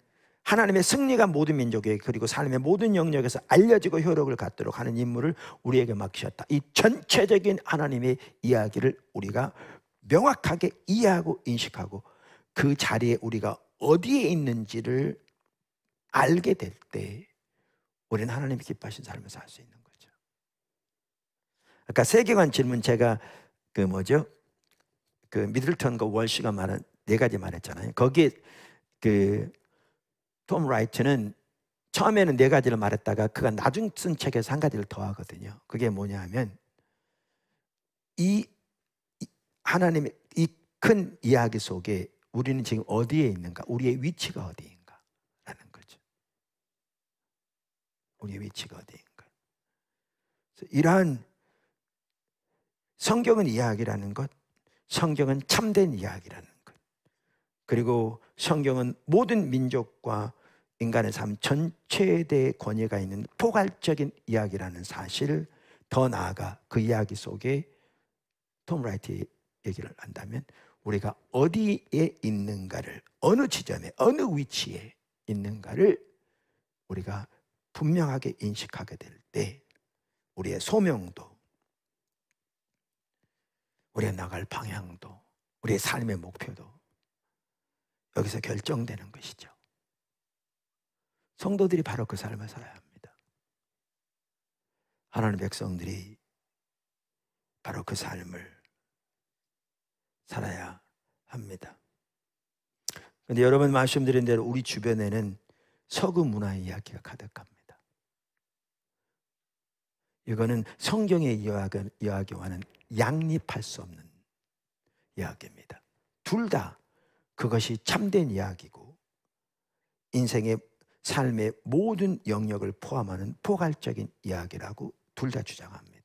승리가 모든 민족에게, 그리고 삶의 모든 영역에서 알려지고 효력을 갖도록 하는 임무를 우리에게 맡기셨다. 이 전체적인 하나님의 이야기를 우리가 명확하게 이해하고 인식하고 그 자리에 우리가 어디에 있는지를 알게 될 때 우리는 하나님이 기뻐하신 삶을 살 수 있는 거죠. 아까 세계관 질문 제가 그 미들턴과 월시가 말한 네 가지 말했잖아요. 거기에 톰 라이트는 처음에는 네 가지를 말했다가 그가 나중 쓴 책에서 한 가지를 더 하거든요. 그게 뭐냐 하면, 이 하나님의 이 큰 이야기 속에 우리는 지금 어디에 있는가, 우리의 위치가 어디인가 라는 거죠. 우리의 위치가 어디인가. 그래서 이러한 성경은 이야기라는 것, 성경은 참된 이야기라는 것, 그리고 성경은 모든 민족과 인간의 삶 전체에 대해 권위가 있는 포괄적인 이야기라는 사실, 더 나아가 그 이야기 속에 톰 라이트의 얘기를 한다면 우리가 어디에 있는가를, 어느 지점에, 어느 위치에 있는가를 우리가 분명하게 인식하게 될 때 우리의 소명도, 우리가 나갈 방향도, 우리의 삶의 목표도 여기서 결정되는 것이죠. 성도들이 바로 그 삶을 살아야 합니다. 하나님의 백성들이 바로 그 삶을 살아야 합니다. 그런데 여러분 말씀드린 대로 우리 주변에는 서구 문화의 이야기가 가득합니다. 이거는 성경의 이야기와는 양립할 수 없는 이야기입니다. 둘 다 그것이 참된 이야기고 인생의 삶의 모든 영역을 포함하는 포괄적인 이야기라고 둘 다 주장합니다.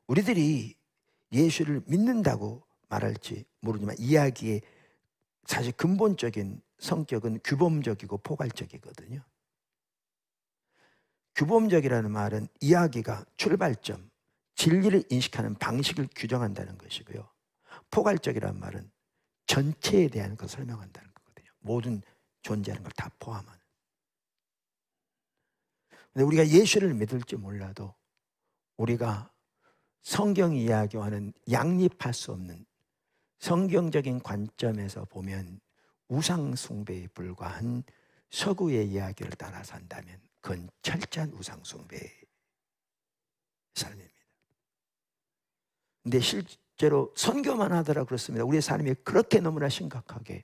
우리들이 예수를 믿는다고 말할지 모르지만 이야기의 사실 근본적인 성격은 규범적이고 포괄적이거든요. 규범적이라는 말은 이야기가 출발점, 진리를 인식하는 방식을 규정한다는 것이고요. 포괄적이라는 말은 전체에 대한 것을 설명한다는 거거든요. 모든 존재하는 걸 다 포함하는. 근데 우리가 예수를 믿을지 몰라도 우리가 성경 이야기와는 양립할 수 없는 성경적인 관점에서 보면 우상 숭배에 불과한 서구의 이야기를 따라 산다면 그건 철저한 우상 숭배의 삶입니다. 근데 실제로 선교만 하더라 그렇습니다. 우리의 삶이 그렇게 너무나 심각하게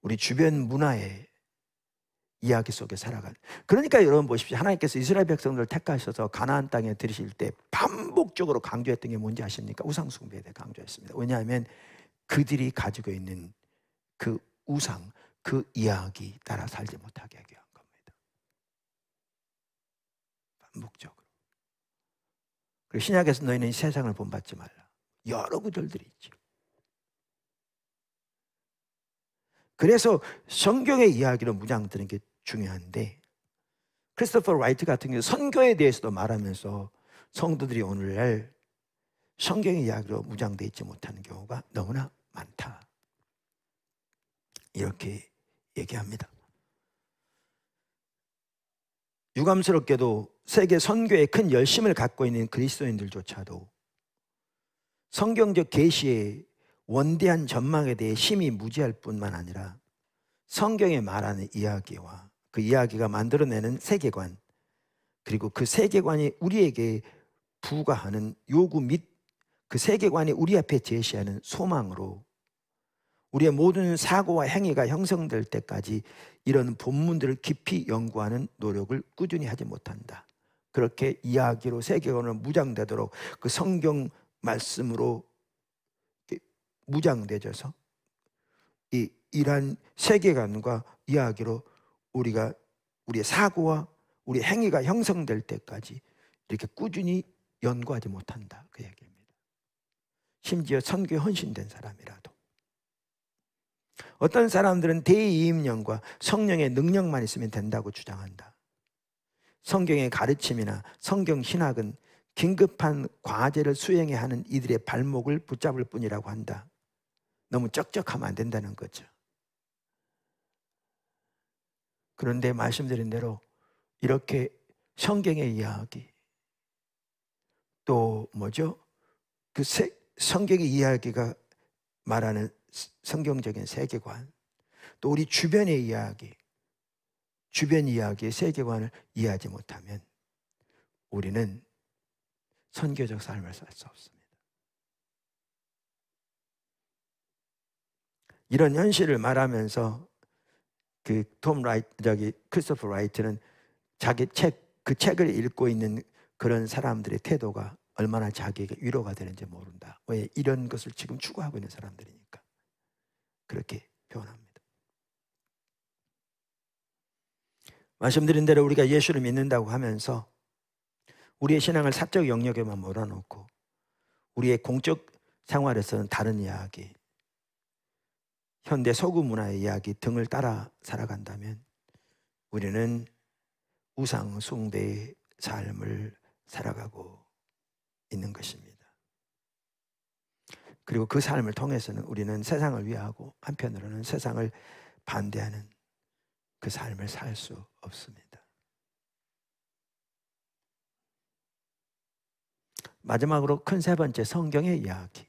우리 주변 문화의 이야기 속에 살아간. 그러니까 여러분 보십시오. 하나님께서 이스라엘 백성들을 택하셔서 가나안 땅에 들이실 때 반복적으로 강조했던 게 뭔지 아십니까? 우상 숭배에 대해 강조했습니다. 왜냐하면 그들이 가지고 있는 그 우상, 그 이야기 따라 살지 못하게 하게 한 겁니다. 반복적으로. 그리고 신약에서 너희는 이 세상을 본받지 말라. 여러 구절들이 있죠. 그래서 성경의 이야기를 묵상 드는 게 중요한데, 크리스토퍼 라이트 같은 경우 선교에 대해서도 말하면서 성도들이 오늘날 성경의 이야기로 무장되어 있지 못하는 경우가 너무나 많다. 이렇게 얘기합니다. 유감스럽게도 세계 선교에 큰 열심을 갖고 있는 그리스도인들조차도 성경적 계시의 원대한 전망에 대해 심히 무지할 뿐만 아니라 성경에 말하는 이야기와 그 이야기가 만들어내는 세계관, 그리고 그 세계관이 우리에게 부과하는 요구 및 그 세계관이 우리 앞에 제시하는 소망으로 우리의 모든 사고와 행위가 형성될 때까지 이런 본문들을 깊이 연구하는 노력을 꾸준히 하지 못한다. 그렇게 이야기로 세계관으로 무장되도록 그 성경 말씀으로 무장되져서 이러한 세계관과 이야기로 우리가 우리의 사고와 우리 행위가 형성될 때까지 이렇게 꾸준히 연구하지 못한다, 그 얘기입니다. 심지어 선교에 헌신된 사람이라도. 어떤 사람들은 대이임령과 성령의 능력만 있으면 된다고 주장한다. 성경의 가르침이나 성경 신학은 긴급한 과제를 수행해야 하는 이들의 발목을 붙잡을 뿐이라고 한다. 너무 쩍쩍하면 안 된다는 거죠. 그런데 말씀드린 대로 이렇게 성경의 이야기, 또 뭐죠? 그 성경의 이야기가 말하는 성경적인 세계관, 또 우리 주변의 이야기, 주변 이야기의 세계관을 이해하지 못하면 우리는 선교적 삶을 살 수 없습니다. 이런 현실을 말하면서 크리스토퍼 라이트는 자기 그 책을 읽고 있는 그런 사람들의 태도가 얼마나 자기에게 위로가 되는지 모른다. 왜? 이런 것을 지금 추구하고 있는 사람들이니까 그렇게 표현합니다. 말씀드린 대로 우리가 예수를 믿는다고 하면서 우리의 신앙을 사적 영역에만 몰아놓고 우리의 공적 생활에서는 다른 이야기, 현대 서구 문화의 이야기 등을 따라 살아간다면 우리는 우상 숭배의 삶을 살아가고 있는 것입니다. 그리고 그 삶을 통해서는 우리는 세상을 위하고 한편으로는 세상을 반대하는 그 삶을 살 수 없습니다. 마지막으로 큰 세 번째, 성경의 이야기.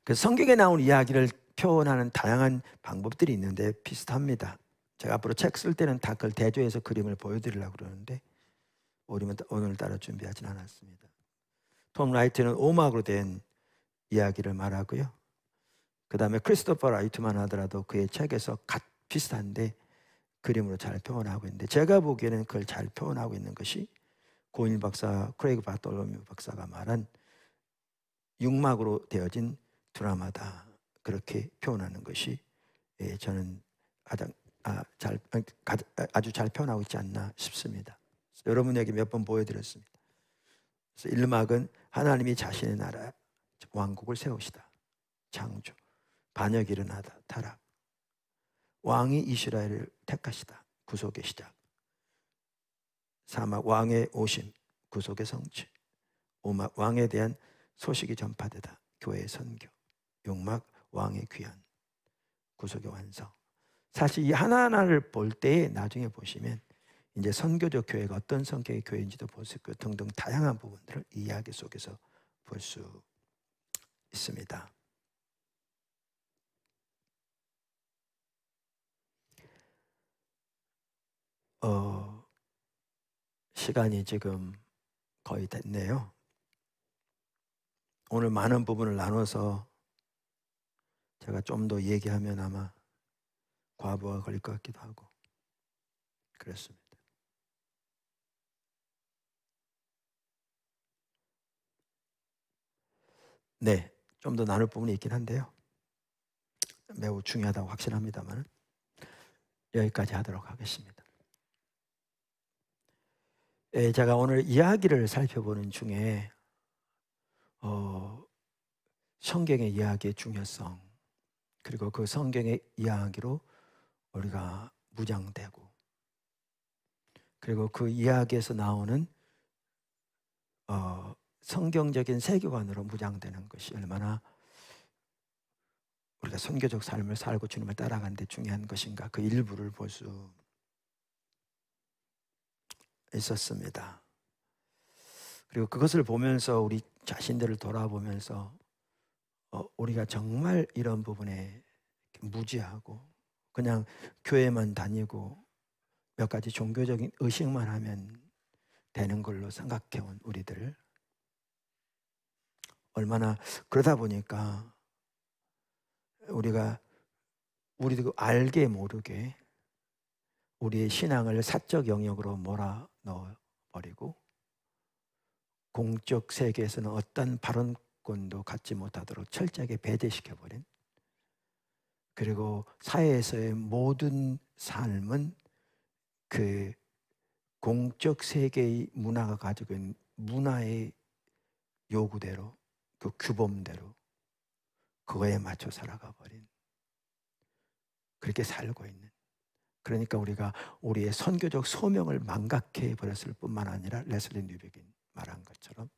그 성경에 나온 이야기를 표현하는 다양한 방법들이 있는데 비슷합니다. 제가 앞으로 책 쓸 때는 다 그걸 대조해서 그림을 보여드리려고 그러는데 오늘따라 준비하진 않았습니다. 톰 라이트는 오막으로 된 이야기를 말하고요. 그 다음에 크리스토퍼 라이트만 하더라도 그의 책에서 비슷한데 그림으로 잘 표현하고 있는데, 제가 보기에는 그걸 잘 표현하고 있는 것이 고인 박사 크레이그 바톨로뮤 박사가 말한 육막으로 되어진 드라마다, 그렇게 표현하는 것이 저는 아주 잘 표현하고 있지 않나 싶습니다. 여러분에게 몇 번 보여드렸습니다. 그래서 1막은 하나님이 자신의 나라 왕국을 세우시다, 창조. 반역이 일어나다, 타락. 왕이 이스라엘을 택하시다, 구속의 시작. 4막 왕의 오심, 구속의 성취. 5막 왕에 대한 소식이 전파되다, 교회의 선교. 6막 왕의 귀환, 구속의 완성. 사실 이 하나하나를 볼 때 나중에 보시면 이제 선교적 교회가 어떤 성격의 교회인지도 볼 수 있고 등등 다양한 부분들을 이 이야기 속에서 볼 수 있습니다. 시간이 지금 거의 됐네요. 오늘 많은 부분을 나눠서 제가 좀 더 얘기하면 아마 과부하 걸릴 것 같기도 하고 그렇습니다. 네, 좀 더 나눌 부분이 있긴 한데요. 매우 중요하다고 확신합니다만 여기까지 하도록 하겠습니다. 제가 오늘 이야기를 살펴보는 중에 성경의 이야기의 중요성, 그리고 그 성경의 이야기로 우리가 무장되고, 그리고 그 이야기에서 나오는 성경적인 세계관으로 무장되는 것이 얼마나 우리가 선교적 삶을 살고 주님을 따라가는 데 중요한 것인가, 그 일부를 볼 수 있었습니다. 그리고 그것을 보면서 우리 자신들을 돌아보면서 우리가 정말 이런 부분에 무지하고 그냥 교회만 다니고 몇 가지 종교적인 의식만 하면 되는 걸로 생각해온 우리들, 얼마나 그러다 보니까 우리도 알게 모르게 우리의 신앙을 사적 영역으로 몰아넣어버리고 공적 세계에서는 어떤 발언권도 갖지 못하도록 철저하게 배제시켜버린, 그리고 사회에서의 모든 삶은 그 공적 세계의 문화가 가지고 있는 문화의 요구대로, 그 규범대로 그거에 맞춰 살아가 버린, 그렇게 살고 있는, 그러니까 우리가 우리의 선교적 소명을 망각해 버렸을 뿐만 아니라 레슬리 뉴비긴 말한 것처럼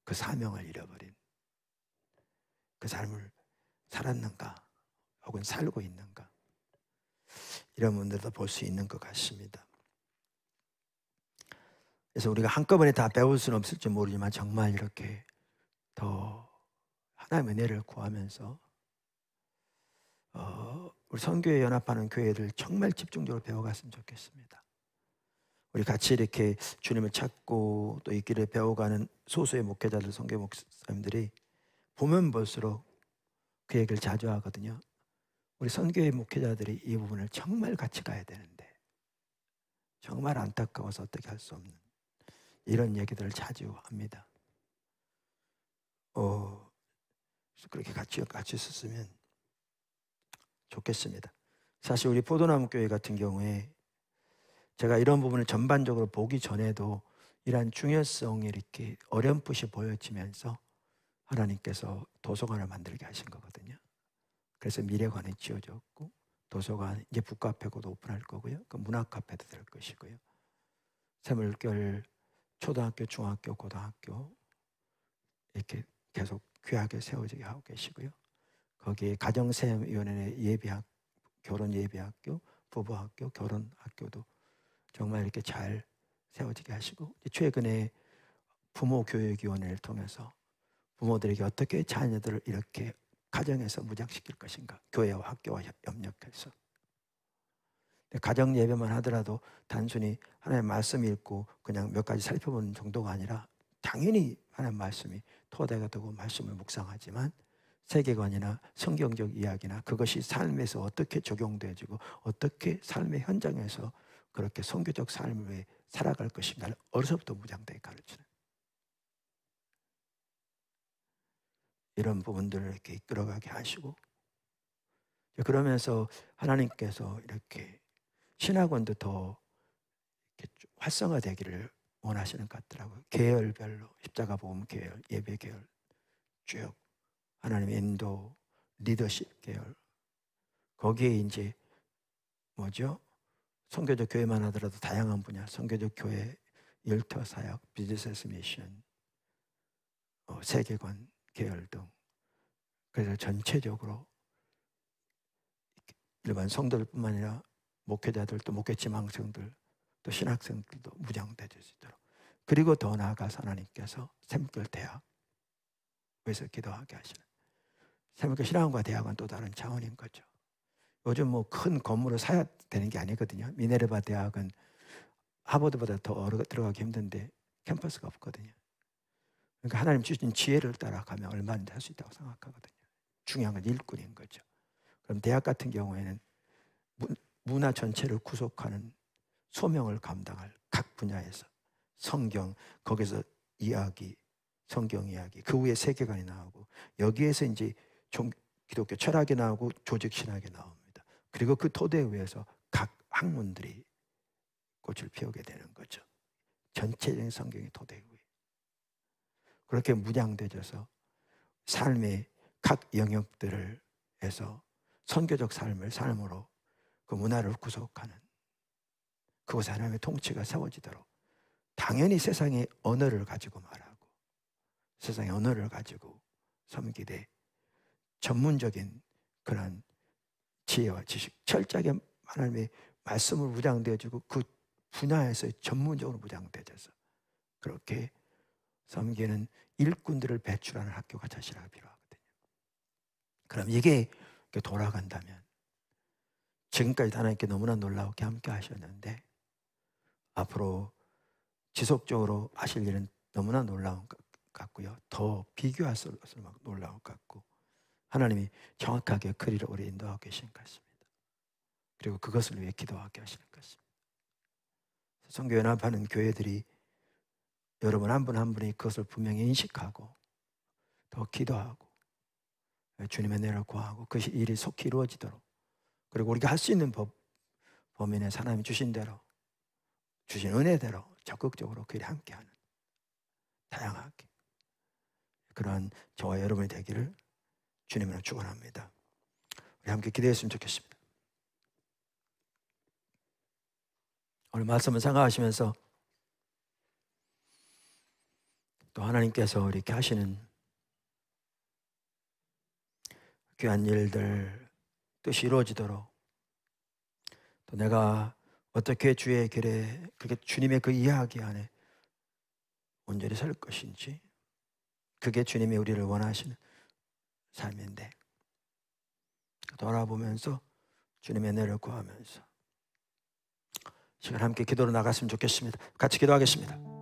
그 사명을 잃어버린, 그 삶을 살았는가 혹은 살고 있는가, 이런 분들도 볼 수 있는 것 같습니다. 그래서 우리가 한꺼번에 다 배울 수는 없을지 모르지만 정말 이렇게 더 하나님의 은혜를 구하면서 우리 선교에 연합하는 교회들 정말 집중적으로 배워갔으면 좋겠습니다. 우리 같이 이렇게 주님을 찾고 또 이 길을 배워가는 소수의 목회자들, 선교 목사님들이 보면 볼수록 그 얘기를 자주 하거든요. 우리 선교의 목회자들이 이 부분을 정말 같이 가야 되는데 정말 안타까워서 어떻게 할 수 없는 이런 얘기들을 자주 합니다. 그렇게 같이 있었으면 좋겠습니다. 사실 우리 포도나무 교회 같은 경우에 제가 이런 부분을 전반적으로 보기 전에도 이러한 중요성이 이렇게 어렴풋이 보여지면서 하나님께서 도서관을 만들게 하신 거거든요. 그래서 미래관이 지어졌고 도서관, 이제 북카페고도 오픈할 거고요. 그 문화카페도 될 것이고요. 새물결 초등학교, 중학교, 고등학교 이렇게 계속 귀하게 세워지게 하고 계시고요. 거기에 가정세움위원회 예비학, 결혼 예비학교, 부부학교, 결혼학교도 정말 이렇게 잘 세워지게 하시고, 최근에 부모교육위원회를 통해서 부모들에게 어떻게 자녀들을 이렇게 가정에서 무장시킬 것인가, 교회와 학교와 협력해서. 가정 예배만 하더라도 단순히 하나님의 말씀 읽고 그냥 몇 가지 살펴보는 정도가 아니라 당연히 하나님의 말씀이 토대가 되고 말씀을 묵상하지만 세계관이나 성경적 이야기나 그것이 삶에서 어떻게 적용되어지고 어떻게 삶의 현장에서 그렇게 선교적 삶을 살아갈 것인가를 어려서부터 무장되게 가르치는 이런 부분들을 이렇게 이끌어가게 하시고, 그러면서 하나님께서 이렇게 신학원도 더 이렇게 활성화되기를 원하시는 것 같더라고요. 계열별로 십자가 복음 계열, 예배 계열 쭉 하나님의 인도, 리더십 계열, 거기에 이제 뭐죠? 선교적 교회만 하더라도 다양한 분야, 선교적 교회, 일터 사역, 비즈니스 미션, 세계관 계열 등, 그래서 전체적으로 일반 성도들뿐만 아니라 목회자들, 또 목회 지망생들, 또 신학생들도 무장되어질 수 있도록, 그리고 더 나아가서 하나님께서 새물결 대학에서 기도하게 하시는, 새물결 신학원과 대학은 또 다른 차원인 거죠. 요즘 뭐 큰 건물을 사야 되는 게 아니거든요. 미네르바 대학은 하버드보다 더 들어가기 힘든데 캠퍼스가 없거든요. 그러니까 하나님 주신 지혜를 따라가면 얼마든지 할 수 있다고 생각하거든요. 중요한 건 일꾼인 거죠. 그럼 대학 같은 경우에는 문화 전체를 구속하는 소명을 감당할 각 분야에서 성경, 거기서 이야기, 성경 이야기, 그 위에 세계관이 나오고, 여기에서 이제 기독교 철학이 나오고 조직 신학이 나옵니다. 그리고 그 토대 위에서 각 학문들이 꽃을 피우게 되는 거죠. 전체적인 성경의 토대 위에 그렇게 무장되어서 삶의 각 영역들을 해서 선교적 삶으로 그 문화를 구속하는, 그곳에 하나님의 통치가 세워지도록 당연히 세상의 언어를 가지고 말하고 세상의 언어를 가지고 섬기되 전문적인 그런 지혜와 지식, 철저하게 하나님의 말씀을 무장되어주고 그 분야에서 전문적으로 무장되어져서 그렇게 섬기는 일꾼들을 배출하는 학교가 자신하게 필요하거든요. 그럼 이게 돌아간다면 지금까지 하나님께 너무나 놀라우게 함께 하셨는데 앞으로 지속적으로 하실 일은 너무나 놀라운 것 같고요. 더 비교할 수 없을 만큼 놀라운 것 같고 하나님이 정확하게 그 일을 우리 인도하고 계신 것 같습니다. 그리고 그것을 위해 기도하게 하시는 것입니다. 선교연합하는 교회들이 여러분 한 분 한 분이 그것을 분명히 인식하고 더 기도하고 주님의 은혜를 구하고 그 일이 속히 이루어지도록 그리고 우리가 할 수 있는 범위 내에서 하나님이 주신 대로 주신 은혜대로 적극적으로 그 일에 함께하는 다양하게 그러한 저와 여러분이 되기를 주님으로 축원합니다. 우리 함께 기도했으면 좋겠습니다. 오늘 말씀을 생각하시면서 또 하나님께서 이렇게 하시는 귀한 일들 뜻이 이루어지도록 또 내가 어떻게 주의 길에 그렇게 주님의 그 이야기 안에 온전히 설 것인지 그게 주님이 우리를 원하시는 삶인데 돌아보면서 주님의 은혜를 구하면서 시간 함께 기도로 나갔으면 좋겠습니다. 같이 기도하겠습니다.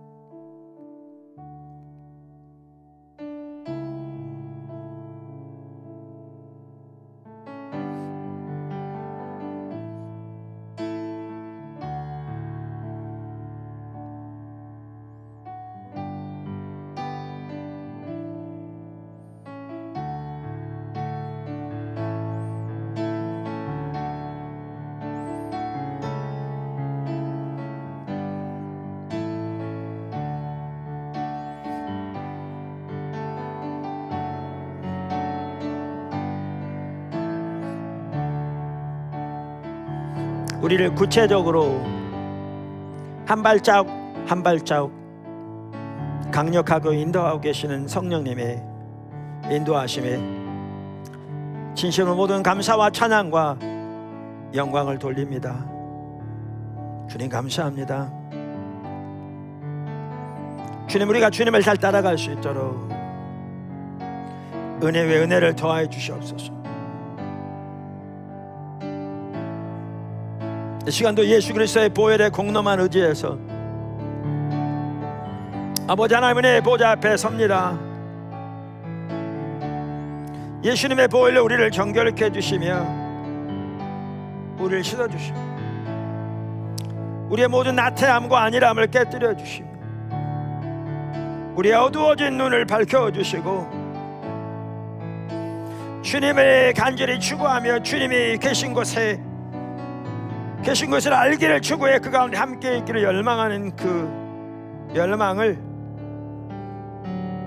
우리를 구체적으로 한 발자국 한 발자국 강력하고 인도하고 계시는 성령님의 인도하심에 진심으로 모든 감사와 찬양과 영광을 돌립니다. 주님 감사합니다. 주님, 우리가 주님을 잘 따라갈 수 있도록 은혜 외 은혜를 더하여 주시옵소서. 이 시간도 예수 그리스도의 보혈의 공로만 의지해서 아버지 하나님의 보좌 앞에 섭니다. 예수님의 보혈로 우리를 정결케 해주시며 우리를 씻어주시고 우리의 모든 나태함과 안일함을 깨뜨려 주시며 우리의 어두워진 눈을 밝혀주시고 주님을 간절히 추구하며 주님이 계신 것을 알기를 추구해 그 가운데 함께 있기를 열망하는 그 열망을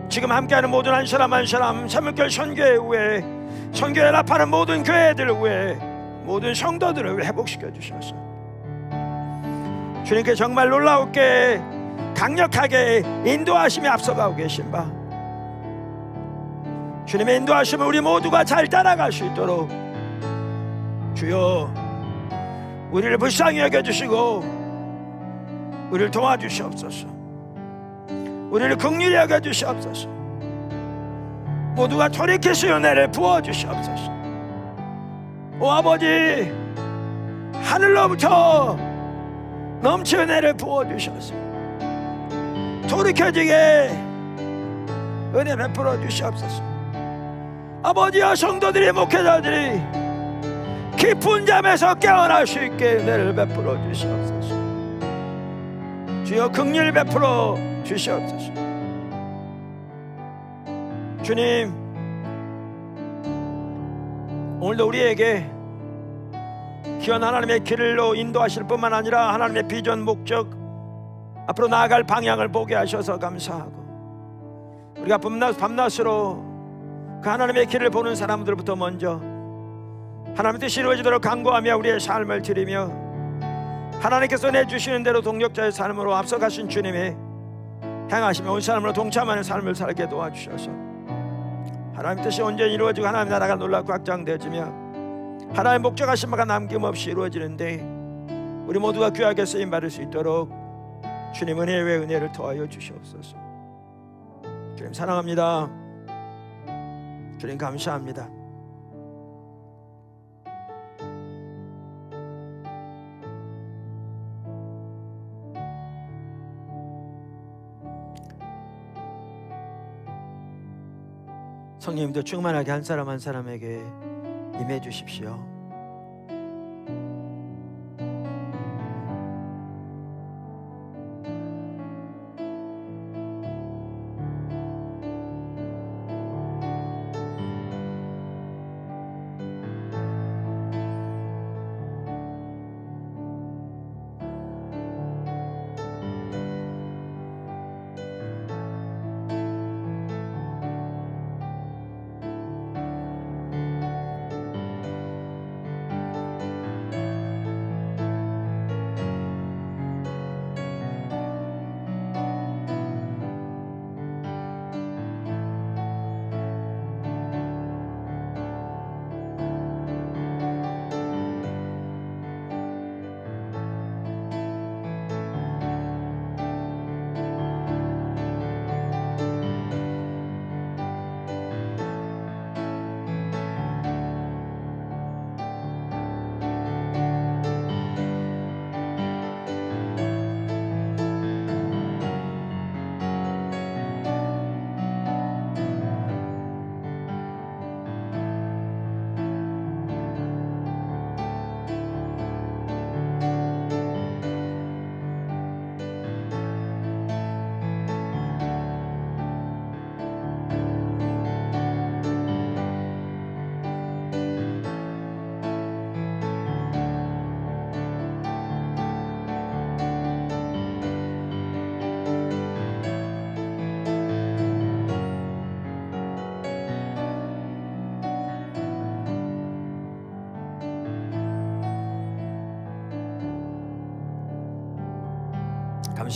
지금 함께하는 모든 한 사람 한 사람 삼육결 선교회 후에 선교연합하는 모든 교회들 후에 모든 성도들을 회복시켜 주셔서 주님께 정말 놀라우게 강력하게 인도하심이 앞서가고 계신 바 주님의 인도하심을 우리 모두가 잘 따라갈 수 있도록 주여 우리를 불쌍히 여겨주시고 우리를 도와주시옵소서. 우리를 긍휼히 여겨주시옵소서. 모두가 돌이킬 은혜를 부어주시옵소서. 오 아버지, 하늘로부터 넘치는 은혜를 부어주셔서 돌이켜지게 은혜 베풀어 주시옵소서. 아버지와 성도들이 목회자들이 깊은 잠에서 깨어날 수 있게 은혜를 베풀어 주시옵소서. 주여 긍휼 베풀어 주시옵소서. 주님, 오늘도 우리에게 귀한 하나님의 길로 인도하실 뿐만 아니라 하나님의 비전 목적 앞으로 나아갈 방향을 보게 하셔서 감사하고 우리가 밤낮으로 그 하나님의 길을 보는 사람들부터 먼저 하나님의 뜻이 이루어지도록 간구하며 우리의 삶을 드리며 하나님께서 내주시는 대로 동력자의 삶으로 앞서가신 주님의 행하시며 온 사람으로 동참하는 삶을 살게 도와주셔서 하나님 뜻이 온전히 이루어지고 하나님 나라가 놀랍고 확장되어지며 하나님 목적하신 바가 남김없이 이루어지는데 우리 모두가 귀하게 쓰임받을 수 있도록 주님 은혜의 은혜를 더하여 주시옵소서. 주님 사랑합니다. 주님 감사합니다. 성령님도 충만하게 한 사람 한 사람에게 임해 주십시오.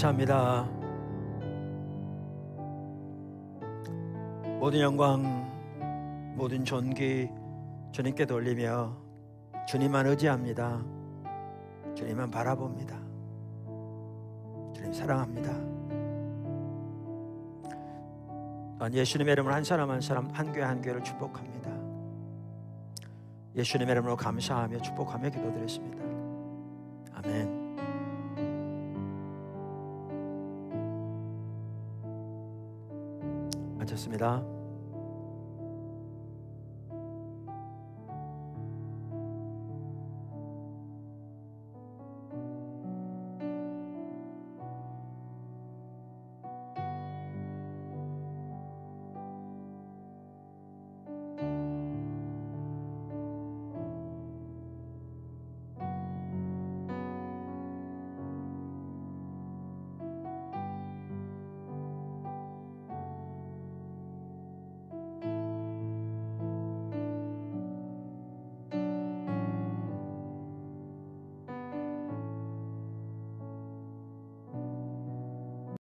감사합니다. 모든 영광, 모든 존귀 주님께 돌리며 주님만 의지합니다. 주님만 바라봅니다. 주님 사랑합니다. 또한 예수님의 이름으로 한 사람 한 사람, 한 교회 한 교회를 축복합니다. 예수님의 이름으로 감사하며 축복하며 기도드렸습니다. 아멘. 마쳤습니다.